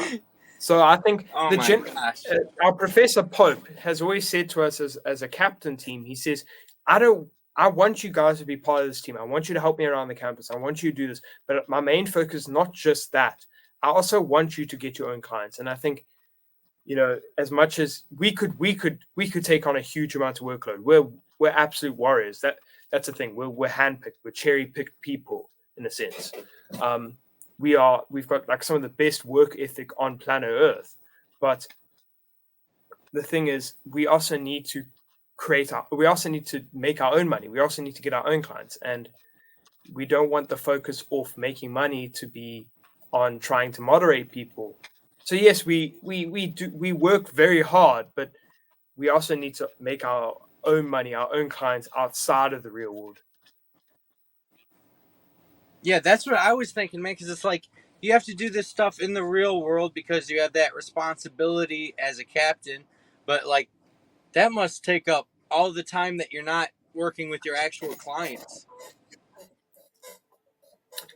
So I think Oh my gosh. our Professor Pope has always said to us as a captain team, he says, I want you guys to be part of this team. I want you to help me around the campus. I want you to do this. But my main focus is not just that. I also want you to get your own clients. And I think, as much as we could take on a huge amount of workload. We're absolute warriors. That's the thing. We're handpicked. We're cherry-picked people in a sense. We've got like some of the best work ethic on planet Earth. But the thing is, we also need to make our own money. We also need to get our own clients, and we don't want the focus off making money to be on trying to moderate people. So yes, we work very hard, but we also need to make our own money, our own clients outside of the real world. Yeah, that's what I was thinking, man, because it's like you have to do this stuff in the real world because you have that responsibility as a captain, but like that must take up all the time that you're not working with your actual clients.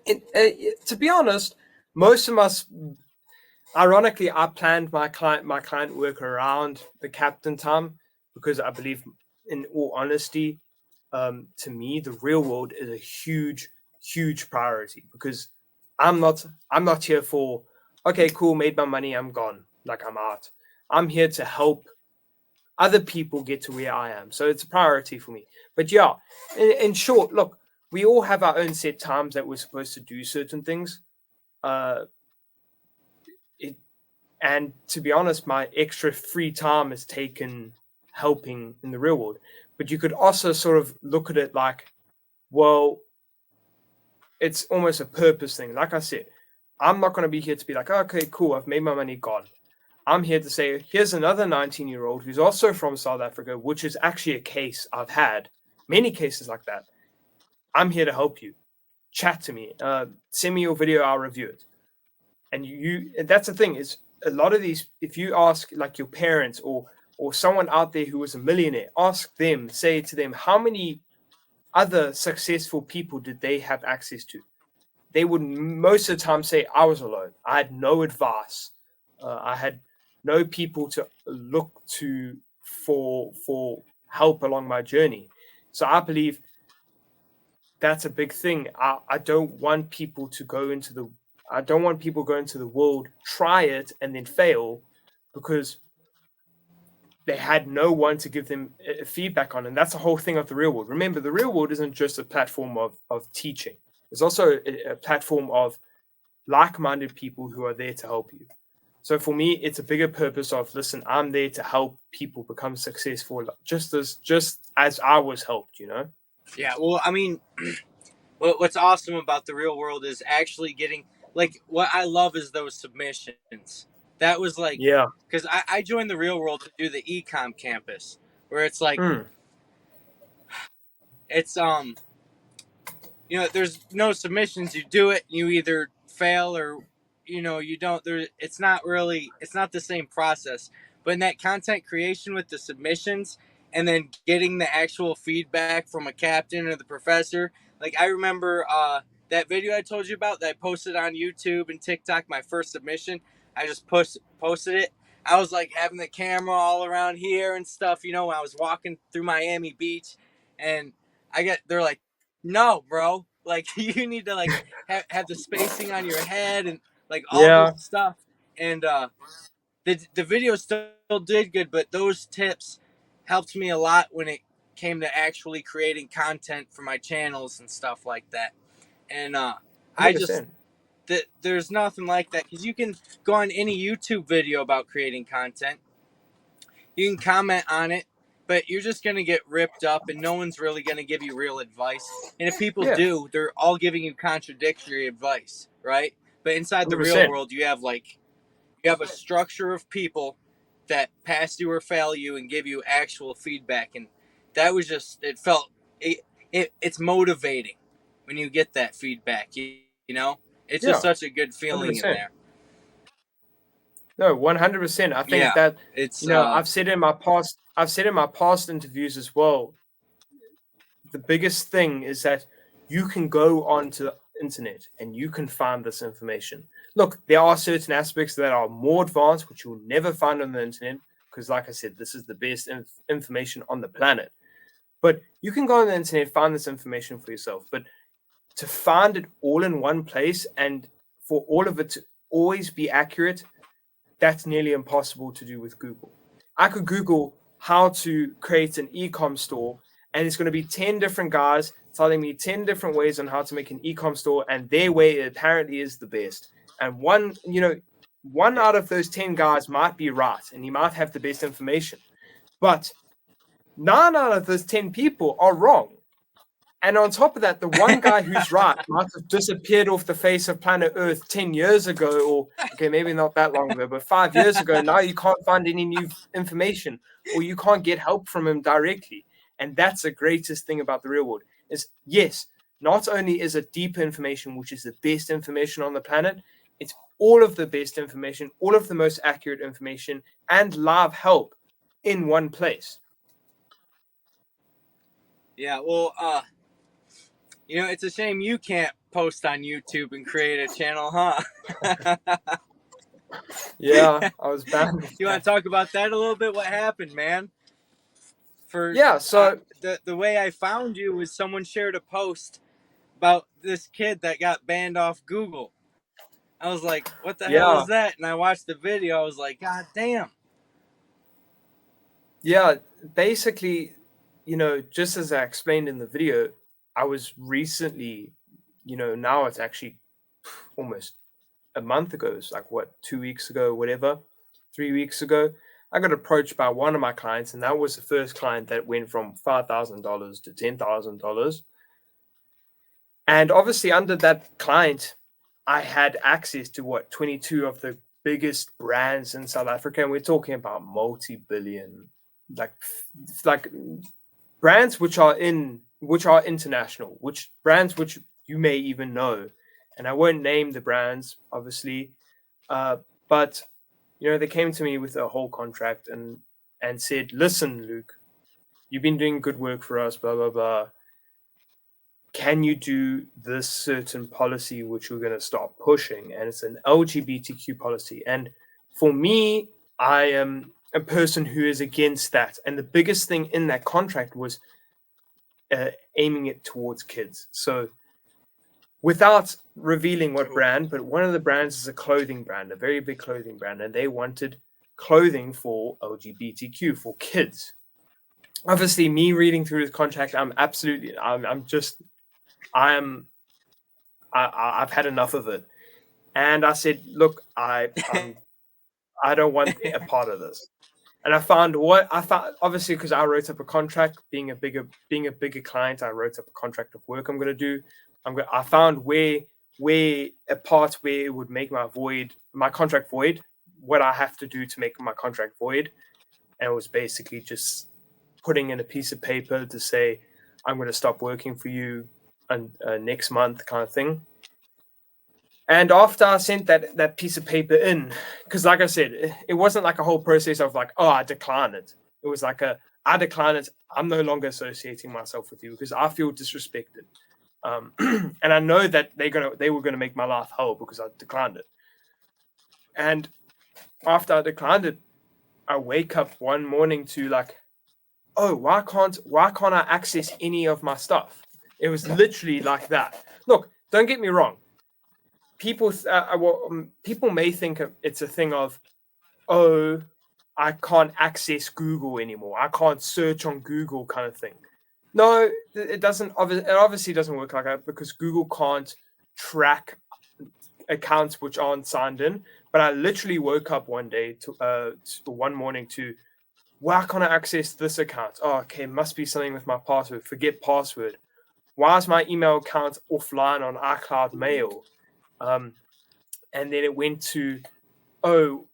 To be honest, most of us, ironically, I planned my client work around the captain time because I believe, in all honesty, to me, the real world is a huge priority because I'm not here for, okay, cool, made my money, I'm gone, like I'm out. I'm here to help other people get to where I am. So it's a priority for me. But yeah, in short, look, we all have our own set times that we're supposed to do certain things. Uh, it, and to be honest, my extra free time is taken helping in the real world. But you could also sort of look at it like, well, it's almost a purpose thing. Like I said, I'm not going to be here to be like, okay, cool, I've made my money, gone. I'm here to say, here's another 19-year-old who's also from South Africa, which is actually a case I've had, many cases like that. I'm here to help you. Chat to me. Send me your video, I'll review it. And and that's the thing, is a lot of these, if you ask like your parents or someone out there who was a millionaire, ask them, say to them, how many other successful people did they have access to? They would most of the time say, I was alone. I had no advice. I had no people to look to for help along my journey. So I believe that's a big thing. I don't want people to go into the world, try it, and then fail because they had no one to give them feedback on. And that's the whole thing of the real world. Remember, the real world isn't just a platform of teaching. It's also a platform of like-minded people who are there to help you. So for me, it's a bigger purpose of, listen, I'm there to help people become successful, just as I was helped, Yeah, well, I mean, what's awesome about the real world is actually getting, like, what I love is those submissions. That was like, Yeah. because I joined the real world to do the ecom campus, where it's like, it's, there's no submissions. You do it, you either fail or, you don't. It's not the same process. But in that content creation with the submissions and then getting the actual feedback from a captain or the professor, like I remember that video I told you about that I posted on YouTube and TikTok, my first submission. I just posted it. I was like having the camera all around here and stuff, when I was walking through Miami Beach, and they're like, no, bro. Like you need to like have the spacing on your head and like all Yeah. this stuff. And the video still did good, but those tips helped me a lot when it came to actually creating content for my channels and stuff like that. And I just 100%. there's nothing like that because you can go on any YouTube video about creating content. You can comment on it, but you're just going to get ripped up and no one's really going to give you real advice. And if people Yeah. do, they're all giving you contradictory advice, right? But inside the real 100%. world, you have a structure of people that pass you or fail you and give you actual feedback. And that was just, it's motivating when you get that feedback, it's just Yeah. such a good feeling in 100%. there. No, 100%. I think Yeah, that, it's I've said in my past interviews as well, the biggest thing is that you can go onto the internet and you can find this information. Look, there are certain aspects that are more advanced, which you'll never find on the internet, because, like I said, this is the best information on the planet. But you can go on the internet, find this information for yourself. But to find it all in one place and for all of it to always be accurate, that's nearly impossible to do with Google. I could Google how to create an e-com store, and it's going to be 10 different guys telling me 10 different ways on how to make an e-com store, and their way apparently is the best. And one out of those 10 guys might be right, and he might have the best information. But 9 out of those 10 people are wrong. And on top of that, the one guy who's right might have disappeared off the face of planet Earth 10 years ago, or okay, maybe not that long ago, but 5 years ago. Now you can't find any new information, or you can't get help from him directly. And that's the greatest thing about the real world is, yes, not only is it deeper information, which is the best information on the planet, it's all of the best information, all of the most accurate information, and live help in one place. Yeah, well, it's a shame you can't post on YouTube and create a channel, huh? Yeah, I was banned. You want to talk about that a little bit? What happened, man? So The way I found you was someone shared a post about this kid that got banned off Google. I was like, what the hell is that? And I watched the video. I was like, God damn. Yeah, basically, just as I explained in the video, I was recently, now it's actually almost a month ago. It's like, what, 2 weeks ago, whatever, 3 weeks ago. I got approached by one of my clients, and that was the first client that went from $5,000 to $10,000. And obviously, under that client, I had access to 22 of the biggest brands in South Africa, and we're talking about multi-billion, like brands which are international, which brands which you may even know, and I won't name the brands, obviously, but they came to me with a whole contract and said, "Listen, Luke, you've been doing good work for us, blah blah blah. Can you do this certain policy which we're going to start pushing?" And it's an LGBTQ policy. And for me, I am a person who is against that. And the biggest thing in that contract was aiming it towards kids. So without revealing what brand, but one of the brands is a clothing brand, a very big clothing brand. And they wanted clothing for LGBTQ, for kids. Obviously, me reading through this contract, I've had enough of it, and I said, "Look, I don't want a part of this." And I found obviously, because I wrote up a contract, being a bigger client, I wrote up a contract of work I'm going to do. I found where a part where it would make my contract void, what I have to do to make my contract void, and it was basically just putting in a piece of paper to say, "I'm going to stop working for you next month," kind of thing. And after I sent that piece of paper in, because like I said, it wasn't like a whole process of like, "Oh, I decline it." It was like I decline it. I'm no longer associating myself with you because I feel disrespected. And I know that they were gonna make my life hell because I declined it. And after I declined it, I wake up one morning to like, "Oh, why can't I access any of my stuff?" It was literally like that. Look, don't get me wrong. People may think it's a thing of, "Oh, I can't access Google anymore. I can't search on Google," kind of thing. No, it doesn't. It obviously doesn't work like that because Google can't track accounts which aren't signed in. But I literally woke up one morning to, "Why can't I access this account? Oh, okay, must be something with my password. Forget password. Why is my email account offline on iCloud Mail?" And then it went to, "Oh,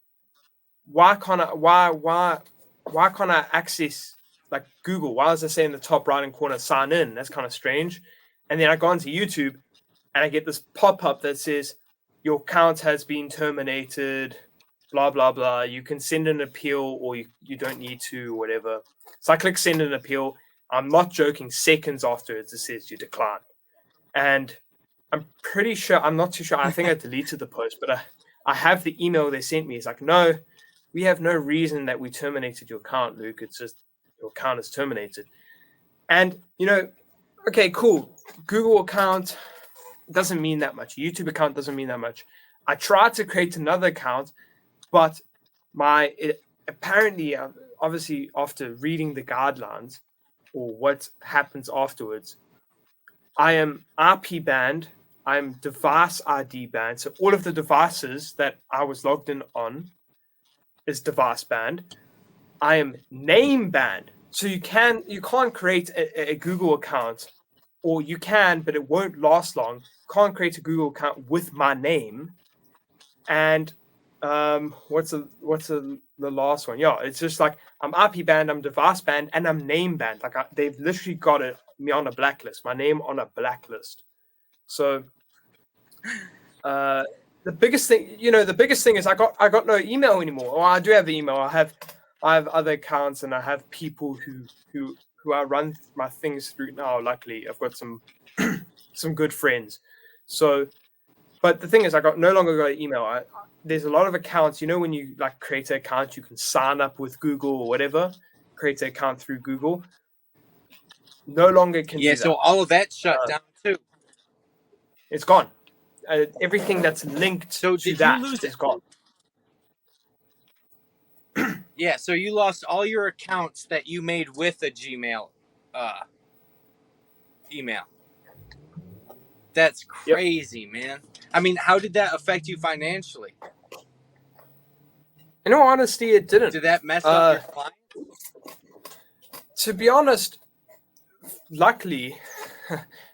why can't I access like Google? Why does it say in the top right hand corner sign in? That's kind of strange." And then I go onto YouTube and I get this pop-up that says, "Your account has been terminated, blah blah blah. You can send an appeal or you don't need to, whatever." So I click send an appeal. I'm not joking, seconds afterwards it says you decline. And I'm pretty sure, I'm not too sure, I think I deleted the post, but I have the email they sent me. It's like, "No, we have no reason that we terminated your account, Luke. It's just your account is terminated." And, okay, cool. Google account doesn't mean that much. YouTube account doesn't mean that much. I tried to create another account, but apparently, obviously, after reading the guidelines or what happens afterwards, I am RP banned. I'm device ID banned. So all of the devices that I was logged in on is device banned. I am name banned. So you can't create a Google account or you can, but it won't last long. Can't create a Google account with my name. And what's the last one? Yeah, it's just like I'm IP banned, I'm device banned, and I'm name banned. Like they've literally got me on a blacklist, my name on a blacklist. So the biggest thing, is I got no email anymore. Well, I do have the email. I have other accounts, and I have people who I run my things through now. Luckily, I've got some some good friends. So, but the thing is, no longer got an email. There's a lot of accounts. When you like create an account, you can sign up with Google or whatever. Create an account through Google. No longer can do that. So all of that shut down too. It's gone. Everything that's linked to that is gone. Yeah, so you lost all your accounts that you made with a Gmail email. That's crazy, man. I mean, how did that affect you financially? In all honesty, it didn't. Did that mess up your clients? To be honest, luckily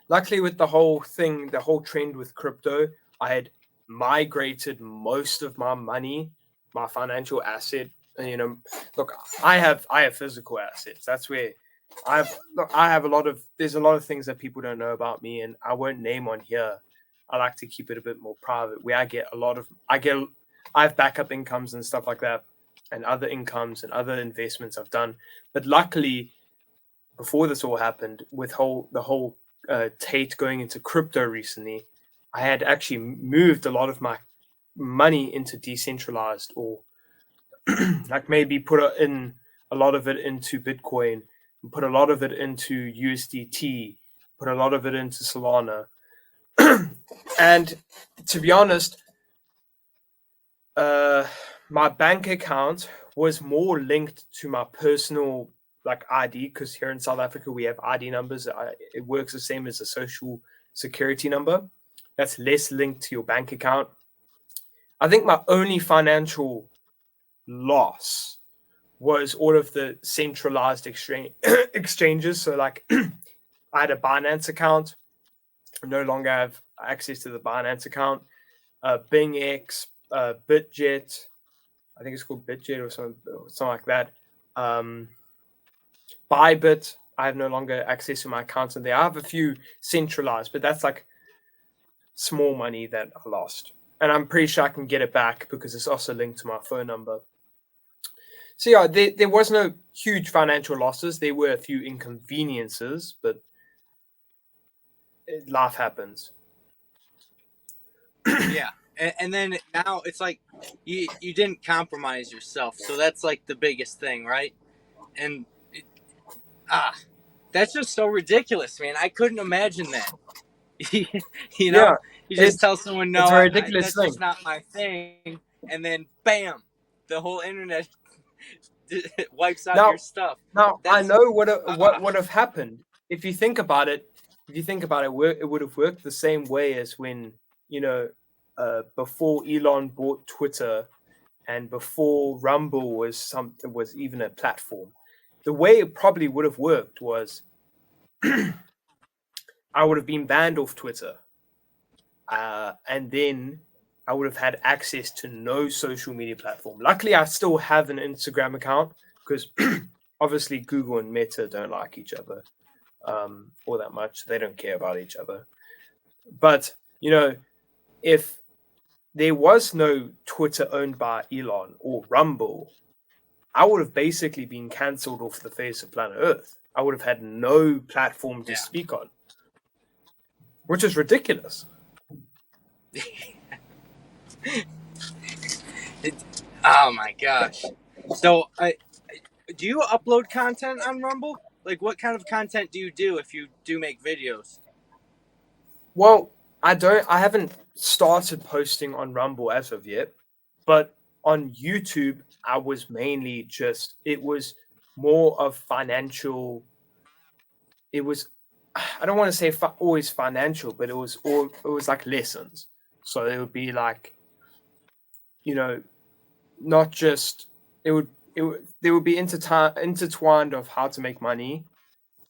with the whole thing, the whole trend with crypto, I had migrated most of my money, my financial asset. And, look, I have physical assets. That's where there's a lot of things that people don't know about me, and I won't name on here. I like to keep it a bit more private, where I have backup incomes and stuff like that, and other incomes and other investments I've done. But luckily, before this all happened, with the whole Tate going into crypto recently, I had actually moved a lot of my money into decentralized, or like maybe put in a lot of it into Bitcoin, put a lot of it into USDT, put a lot of it into Solana. And to be honest, my bank account was more linked to my personal ID, because here in South Africa we have ID numbers. It works the same as a social security number. That's less linked to your bank account. I think my only financial loss was all of the centralized exchanges. So like I had a Binance account. I no longer have access to the Binance account. BingX, Bitjet, I think it's called Bitjet or something like that. Bybit, I have no longer access to my accounts in there. I have a few centralized, but that's like small money that I lost. And I'm pretty sure I can get it back because it's also linked to my phone number. So yeah, there was no huge financial losses. There were a few inconveniences, but life happens. Yeah. And then now it's like you didn't compromise yourself. So that's like the biggest thing, right? And that's just so ridiculous, man. I couldn't imagine that. You just tell someone, no, it's a ridiculous that's thing. just not my thing. And then bam, the whole internet wipes out your stuff. Now, I know what would have happened. If you think about it, it would have worked the same way as when, before Elon bought Twitter and before Rumble was even a platform. The way it probably would have worked was I would have been banned off Twitter. And then I would have had access to no social media platform. Luckily, I still have an Instagram account because obviously Google and Meta don't like each other all that much. They don't care about each other. But, if there was no Twitter owned by Elon or Rumble, I would have basically been cancelled off the face of planet Earth. I would have had no platform to speak on, which is ridiculous. Oh my gosh. So do you upload content on Rumble? Like, what kind of content do you do if you do make videos? Well, I haven't started posting on Rumble as of yet, but on YouTube, I was mainly it was more of financial. It was, I don't want to say always financial, but it was like lessons. So it would be like, not just, they would be intertwined of how to make money,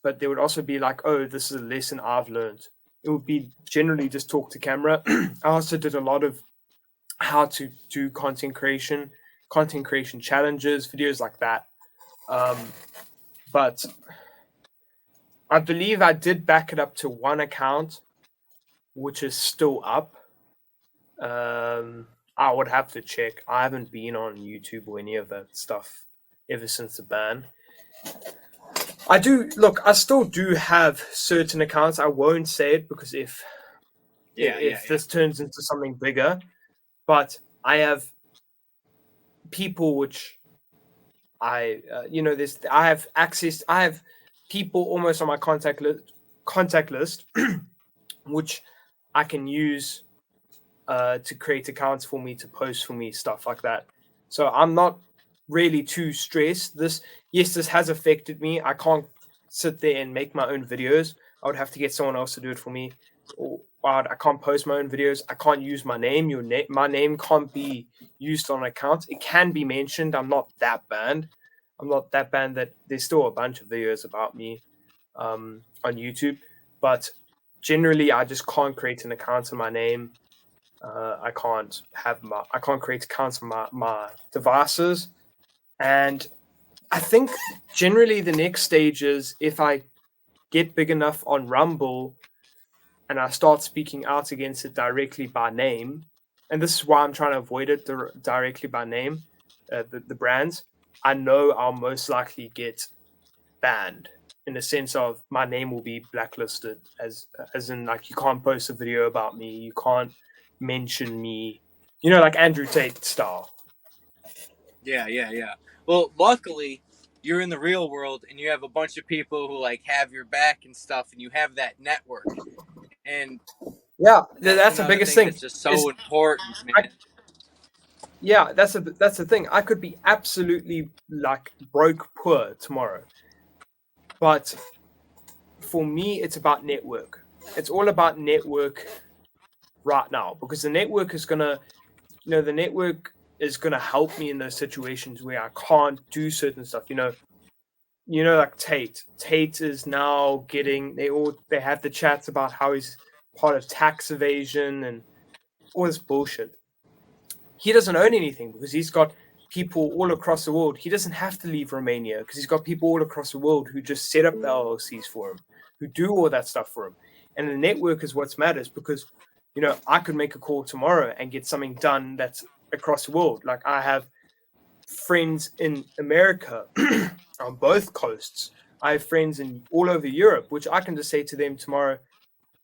but there would also be like, oh, this is a lesson I've learned. It would be generally just talk to camera. I also did a lot of how to do content creation challenges, videos like that. But I believe I did back it up to one account, which is still up. I would have to check. I haven't been on YouTube or any of that stuff ever since the ban. I still do have certain accounts. I won't say it because if this turns into something bigger, but I have people which I have access. I have people almost on my contact list, which I can use to create accounts for me, to post for me, stuff like that. So I'm not really too stressed. This has affected me. I can't sit there and make my own videos. I would have to get someone else to do it for me. Or I can't post my own videos. I can't use my name. My name can't be used on accounts. It can be mentioned. I'm not that banned. That there's still a bunch of videos about me on YouTube, but generally I just can't create an account in my name. I can't create accounts on my devices. And I think generally the next stage is if I get big enough on Rumble and I start speaking out against it directly by name, and this is why I'm trying to avoid it directly by name, the brands, I know I'll most likely get banned in the sense of my name will be blacklisted, as in like you can't post a video about me, you can't mention me, like Andrew Tate style. Yeah. Well, luckily, you're in the real world and you have a bunch of people who like have your back and stuff, and you have that network. And yeah, that's the biggest thing. It's just so important, man. That's the thing. I could be absolutely like broke poor tomorrow, but for me, it's about network. It's all about network right now, because the network is gonna help me in those situations where I can't do certain stuff. Like Tate. Tate is now getting. They have the chats about how he's part of tax evasion and all this bullshit. He doesn't own anything because he's got people all across the world. He doesn't have to leave Romania because he's got people all across the world who just set up the LLCs for him, who do all that stuff for him. And the network is what matters, because I could make a call tomorrow and get something done that's across the world. Like I have friends in America on both coasts. I have friends all over Europe, which I can just say to them tomorrow,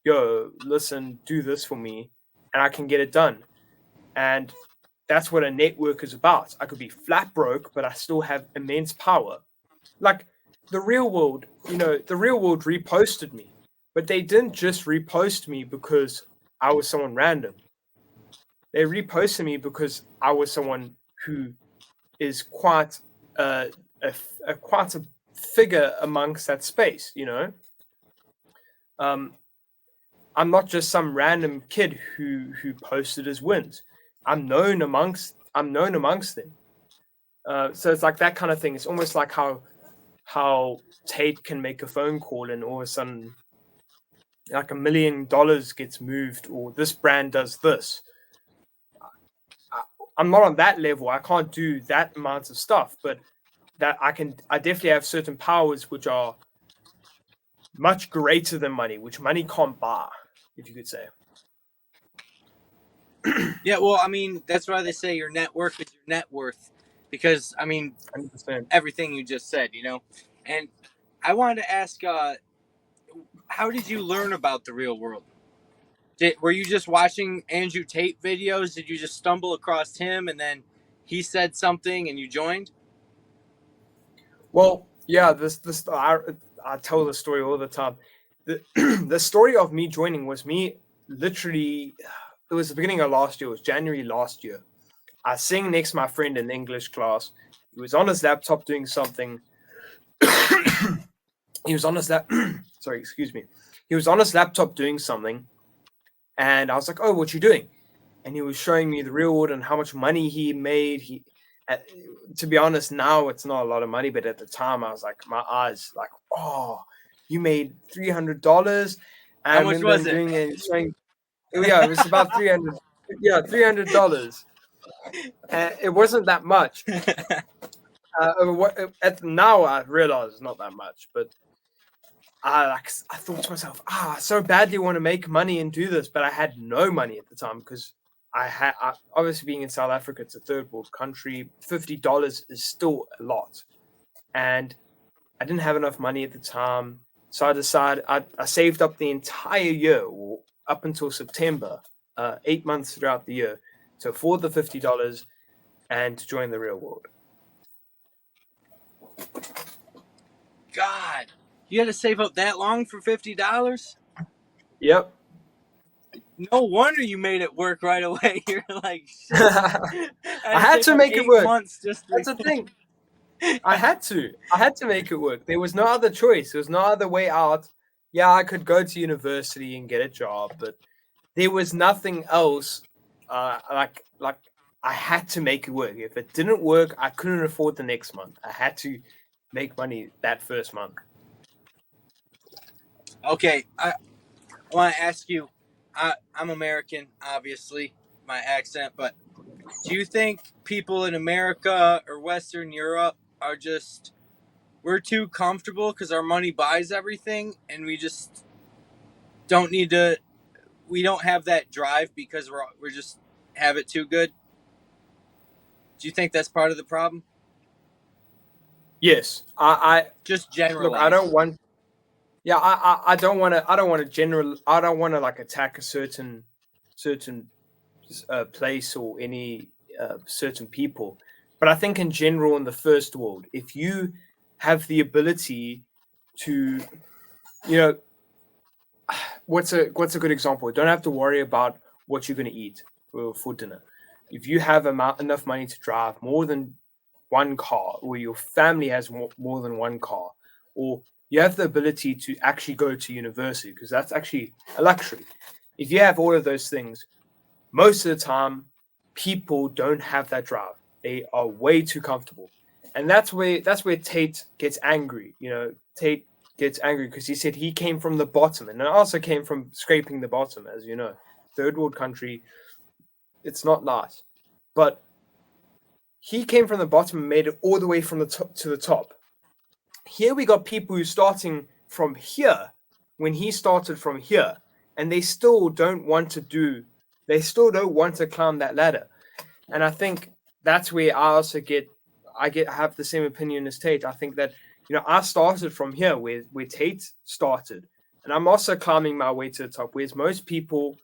yo, listen, do this for me, and I can get it done. And that's what a network is about. I could be flat broke, but I still have immense power. Like the real world, the real world reposted me, but they didn't just repost me because I was someone random. They reposted me because I was someone who is quite a figure amongst that space. I'm not just some random kid who posted his wins. I'm known amongst them. So it's like that kind of thing. It's almost like how Tate can make a phone call and all of a sudden like $1 million gets moved, or this brand does this. I'm not on that level. I can't do that amount of stuff, but that I definitely have certain powers which are much greater than money, which money can't buy, if you could say. Yeah, well, I mean, that's why they say your network is your net worth, because I mean, 100%. everything you just said, And I wanted to ask, how did you learn about the real world? Were you just watching Andrew Tate videos? Did you just stumble across him and then he said something and you joined? Well, yeah, I tell the story all the time. The story of me joining was me literally. It was the beginning of last year. It was January last year. I was sitting next to my friend in English class. He was on his laptop doing something. He was on his Sorry, excuse me. He was on his laptop doing something, and I was like, "Oh, what you doing?" And he was showing me the real world and how much money he made. To be honest, now it's not a lot of money, but at the time, I was like, my eyes, like, oh. you made $300. I How much remember was him it? doing it and showing, yeah, it was about 300. Yeah, $300. It wasn't that much. Now I realize it's not that much, but I thought to myself, I so badly want to make money and do this, but I had no money at the time because obviously being in South Africa, it's a third world country. $50 is still a lot, and I didn't have enough money at the time, so I decided I saved up the entire year, or up until September, 8 months throughout the year, to afford the $50 and to join the real world. God, you had to save up that long for $50? Yep. No wonder you made it work right away. You're like, shit. I I had to make it 8 work. months just to... That's the thing. I had to make it work. There was no other choice. There was no other way out. Yeah, I could go to university and get a job, but there was nothing else. Like I had to make it work. If it didn't work, I couldn't afford the next month. I had to make money that first month. Okay, I want to ask you. I'm American, obviously, my accent, but do you think people in America or Western Europe are just we're too comfortable because our money buys everything, and we just don't need to? We don't have that drive because we're just have it too good. Do you think that's part of the problem? Yes, I Just look. I generalize. don't want. Yeah, I don't want to. I don't want to general. I don't want to like attack a certain place or any certain people. But I think in general, in the first world, if you have the ability to, you know, what's a good example? Don't have to worry about what you're going to eat for dinner. If you have enough money to drive more than one car, or your family has more than one car, or you have the ability to actually go to university, because that's actually a luxury. If you have all of those things, most of the time, people don't have that drive. They are way too comfortable, and that's where Tate gets angry. Tate gets angry because he said he came from the bottom, and I also came from scraping the bottom, as you know, third world country. It's not nice, but he came from the bottom and made it all the way from the top to the top. Here we got people who starting from here when he started from here, and they still don't want to climb that ladder. And I think that's where I also have the same opinion as Tate. I think that I started from here where Tate started, and I'm also climbing my way to the top. Whereas most people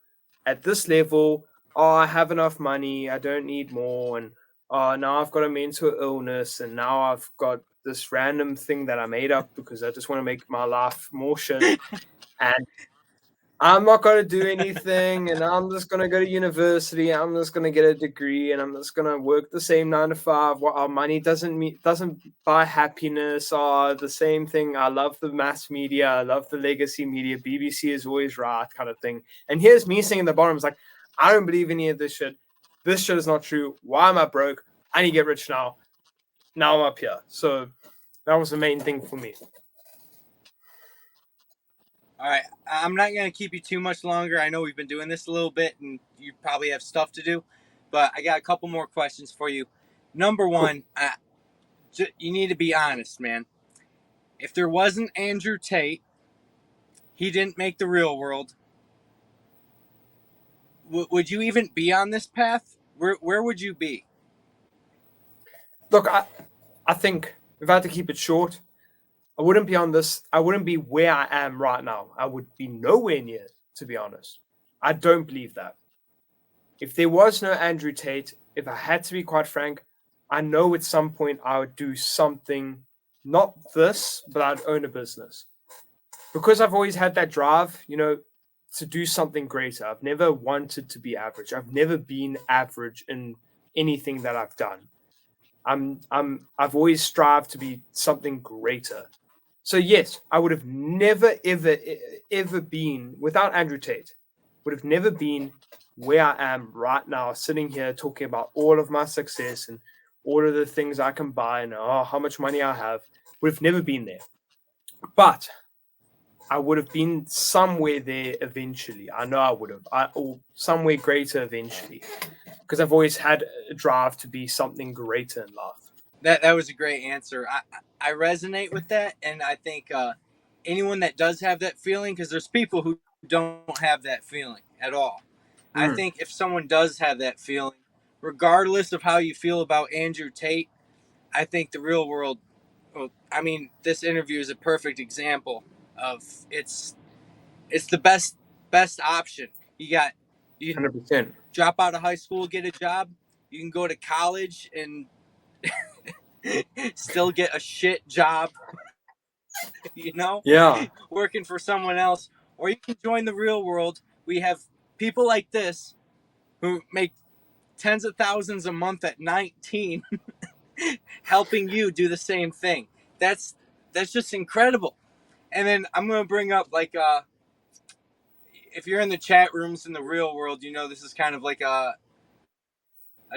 at this level, I have enough money, I don't need more, and now I've got a mental illness, and now I've got this random thing that I made up because I just want to make my life more shit, and I'm not going to do anything, and I'm just going to go to university. I'm just going to get a degree, and I'm just going to work the same 9 to 5. What our money doesn't buy happiness. The same thing. I love the mass media. I love the legacy media. BBC is always right, kind of thing. And here's me sitting in the bottom. It's like, I don't believe any of this shit. This shit is not true. Why am I broke? I need to get rich now. Now I'm up here. So that was the main thing for me. All right, I'm not going to keep you too much longer. I know we've been doing this a little bit, and you probably have stuff to do, but I got a couple more questions for you. Number one, you need to be honest, man. If there wasn't Andrew Tate, he didn't make the real world. Would you even be on this path? Where would you be? Look, I think if I had to keep it short, I wouldn't be on this. I wouldn't be where I am right now. I would be nowhere near, to be honest. I don't believe that. If there was no Andrew Tate, if I had to be quite frank, I know at some point I would do something, not this, but I'd own a business. Because I've always had that drive, to do something greater. I've never wanted to be average. I've never been average in anything that I've done. I've always strived to be something greater. So yes, I would have never, ever been without Andrew Tate, would have never been where I am right now, sitting here talking about all of my success and all of the things I can buy and how much money I have. Would have never been there. But I would have been somewhere there eventually. I know I would have, or somewhere greater eventually, because I've always had a drive to be something greater in life. That was a great answer. I resonate with that, and I think anyone that does have that feeling, because there's people who don't have that feeling at all. I Mm, think if someone does have that feeling, regardless of how you feel about Andrew Tate, I think the real world. Well, I mean, this interview is a perfect example of it's the best option. You can 100%. drop out of high school, get a job. You can go to college and still get a shit job, you know, Yeah. working for someone else. Or you can join the real world. We have people like this who make tens of thousands a month at 19 helping you do the same thing. That's just incredible. And then I'm going to bring up like if you're in the chat rooms in the real world, you know this is kind of like a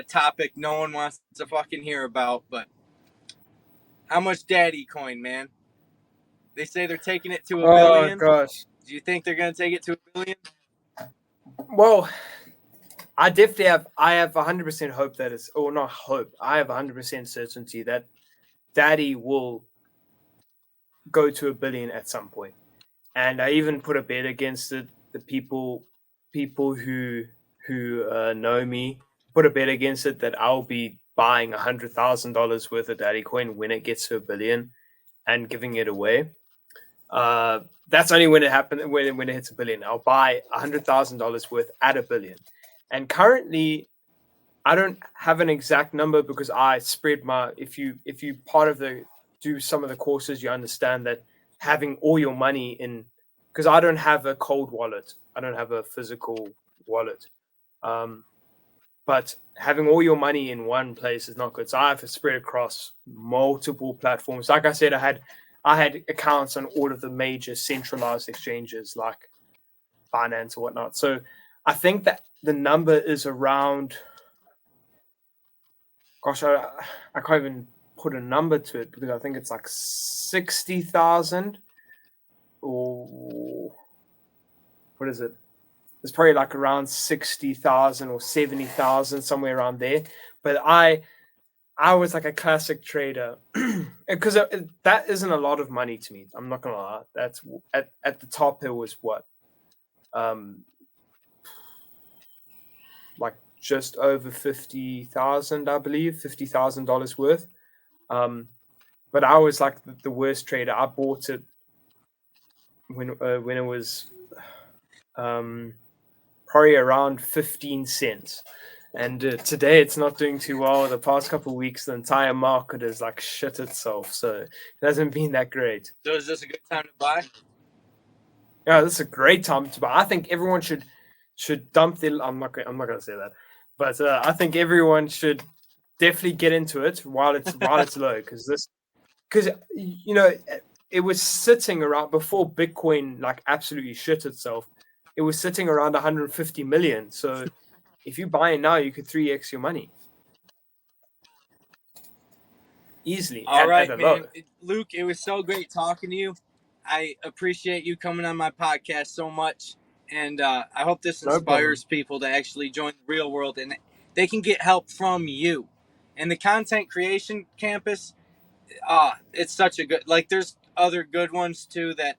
topic no one wants to fucking hear about, but how much daddy coin, man? They say they're taking it to a Oh billion. gosh. Do you think they're going to take it to a billion? Well, I definitely have. I have 100% hope that it's, or not hope. I have 100% certainty that Daddy will go to a billion at some point. And I even put a bet against it. The people who know me put a bet against it that I'll be buying $100,000 worth of Daddy Coin when it gets to a billion and giving it away. That's only when it happens, when it hits a billion. I'll buy $100,000 worth at a billion. And currently, I don't have an exact number because I spread my. If you part of the do some of the courses, you understand that having all your money in, because I don't have a cold wallet. I don't have a physical wallet. Um, but having all your money in one place is not good. So I have to spread across multiple platforms. Like I said, I had accounts on all of the major centralized exchanges like Binance or whatnot. So I think that the number is around. Gosh, I can't even put a number to it because I think it's like 60,000 or what is it? It's probably like around 60,000 or 70,000, somewhere around there. But I was like a classic trader because that isn't a lot of money to me. I'm not gonna lie. That's at the top. It was what, um, like just over 50,000, I believe, $50,000 worth. But I was like the worst trader. I bought it when it was probably around 15 cents. And today it's not doing too well. The past couple of weeks, the entire market is like shit itself. So it hasn't been that great. So is this a good time to buy? Yeah, this is a great time to buy. I think everyone should dump their. I'm not gonna say that, but I think everyone should definitely get into it while it's low because it was sitting around before Bitcoin like absolutely shit itself. It was sitting around 150 million. So if you buy it now, you could 3x your money easily All at right, a man. low. Luke, it was so great talking to you. I appreciate you coming on my podcast so much. And I hope this No problem. inspires people to actually join the real world and they can get help from you. And the content creation campus, it's such a good, like, there's other good ones too that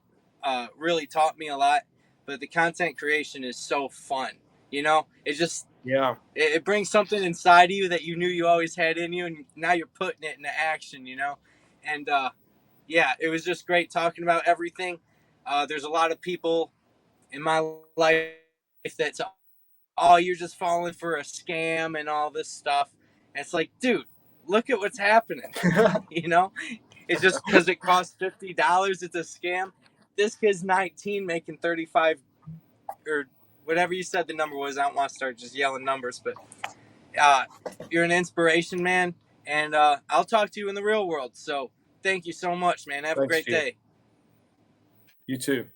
really taught me a lot. But the content creation is so fun. You know, it just, Yeah. it brings something inside of you that you knew you always had in you, and now you're putting it into action, you know. And yeah, it was just great talking about everything. There's a lot of people in my life that's, oh, you're just falling for a scam and all this stuff. And it's like, dude, look at what's happening. You know, it's just because it costs $50, it's a scam. This kid's 19 making 35 or whatever you said the number was. I don't want to start just yelling numbers, but uh, you're an inspiration, man. And I'll talk to you in the real world. So thank you so much, man. Have a Thanks, great G. day. You too.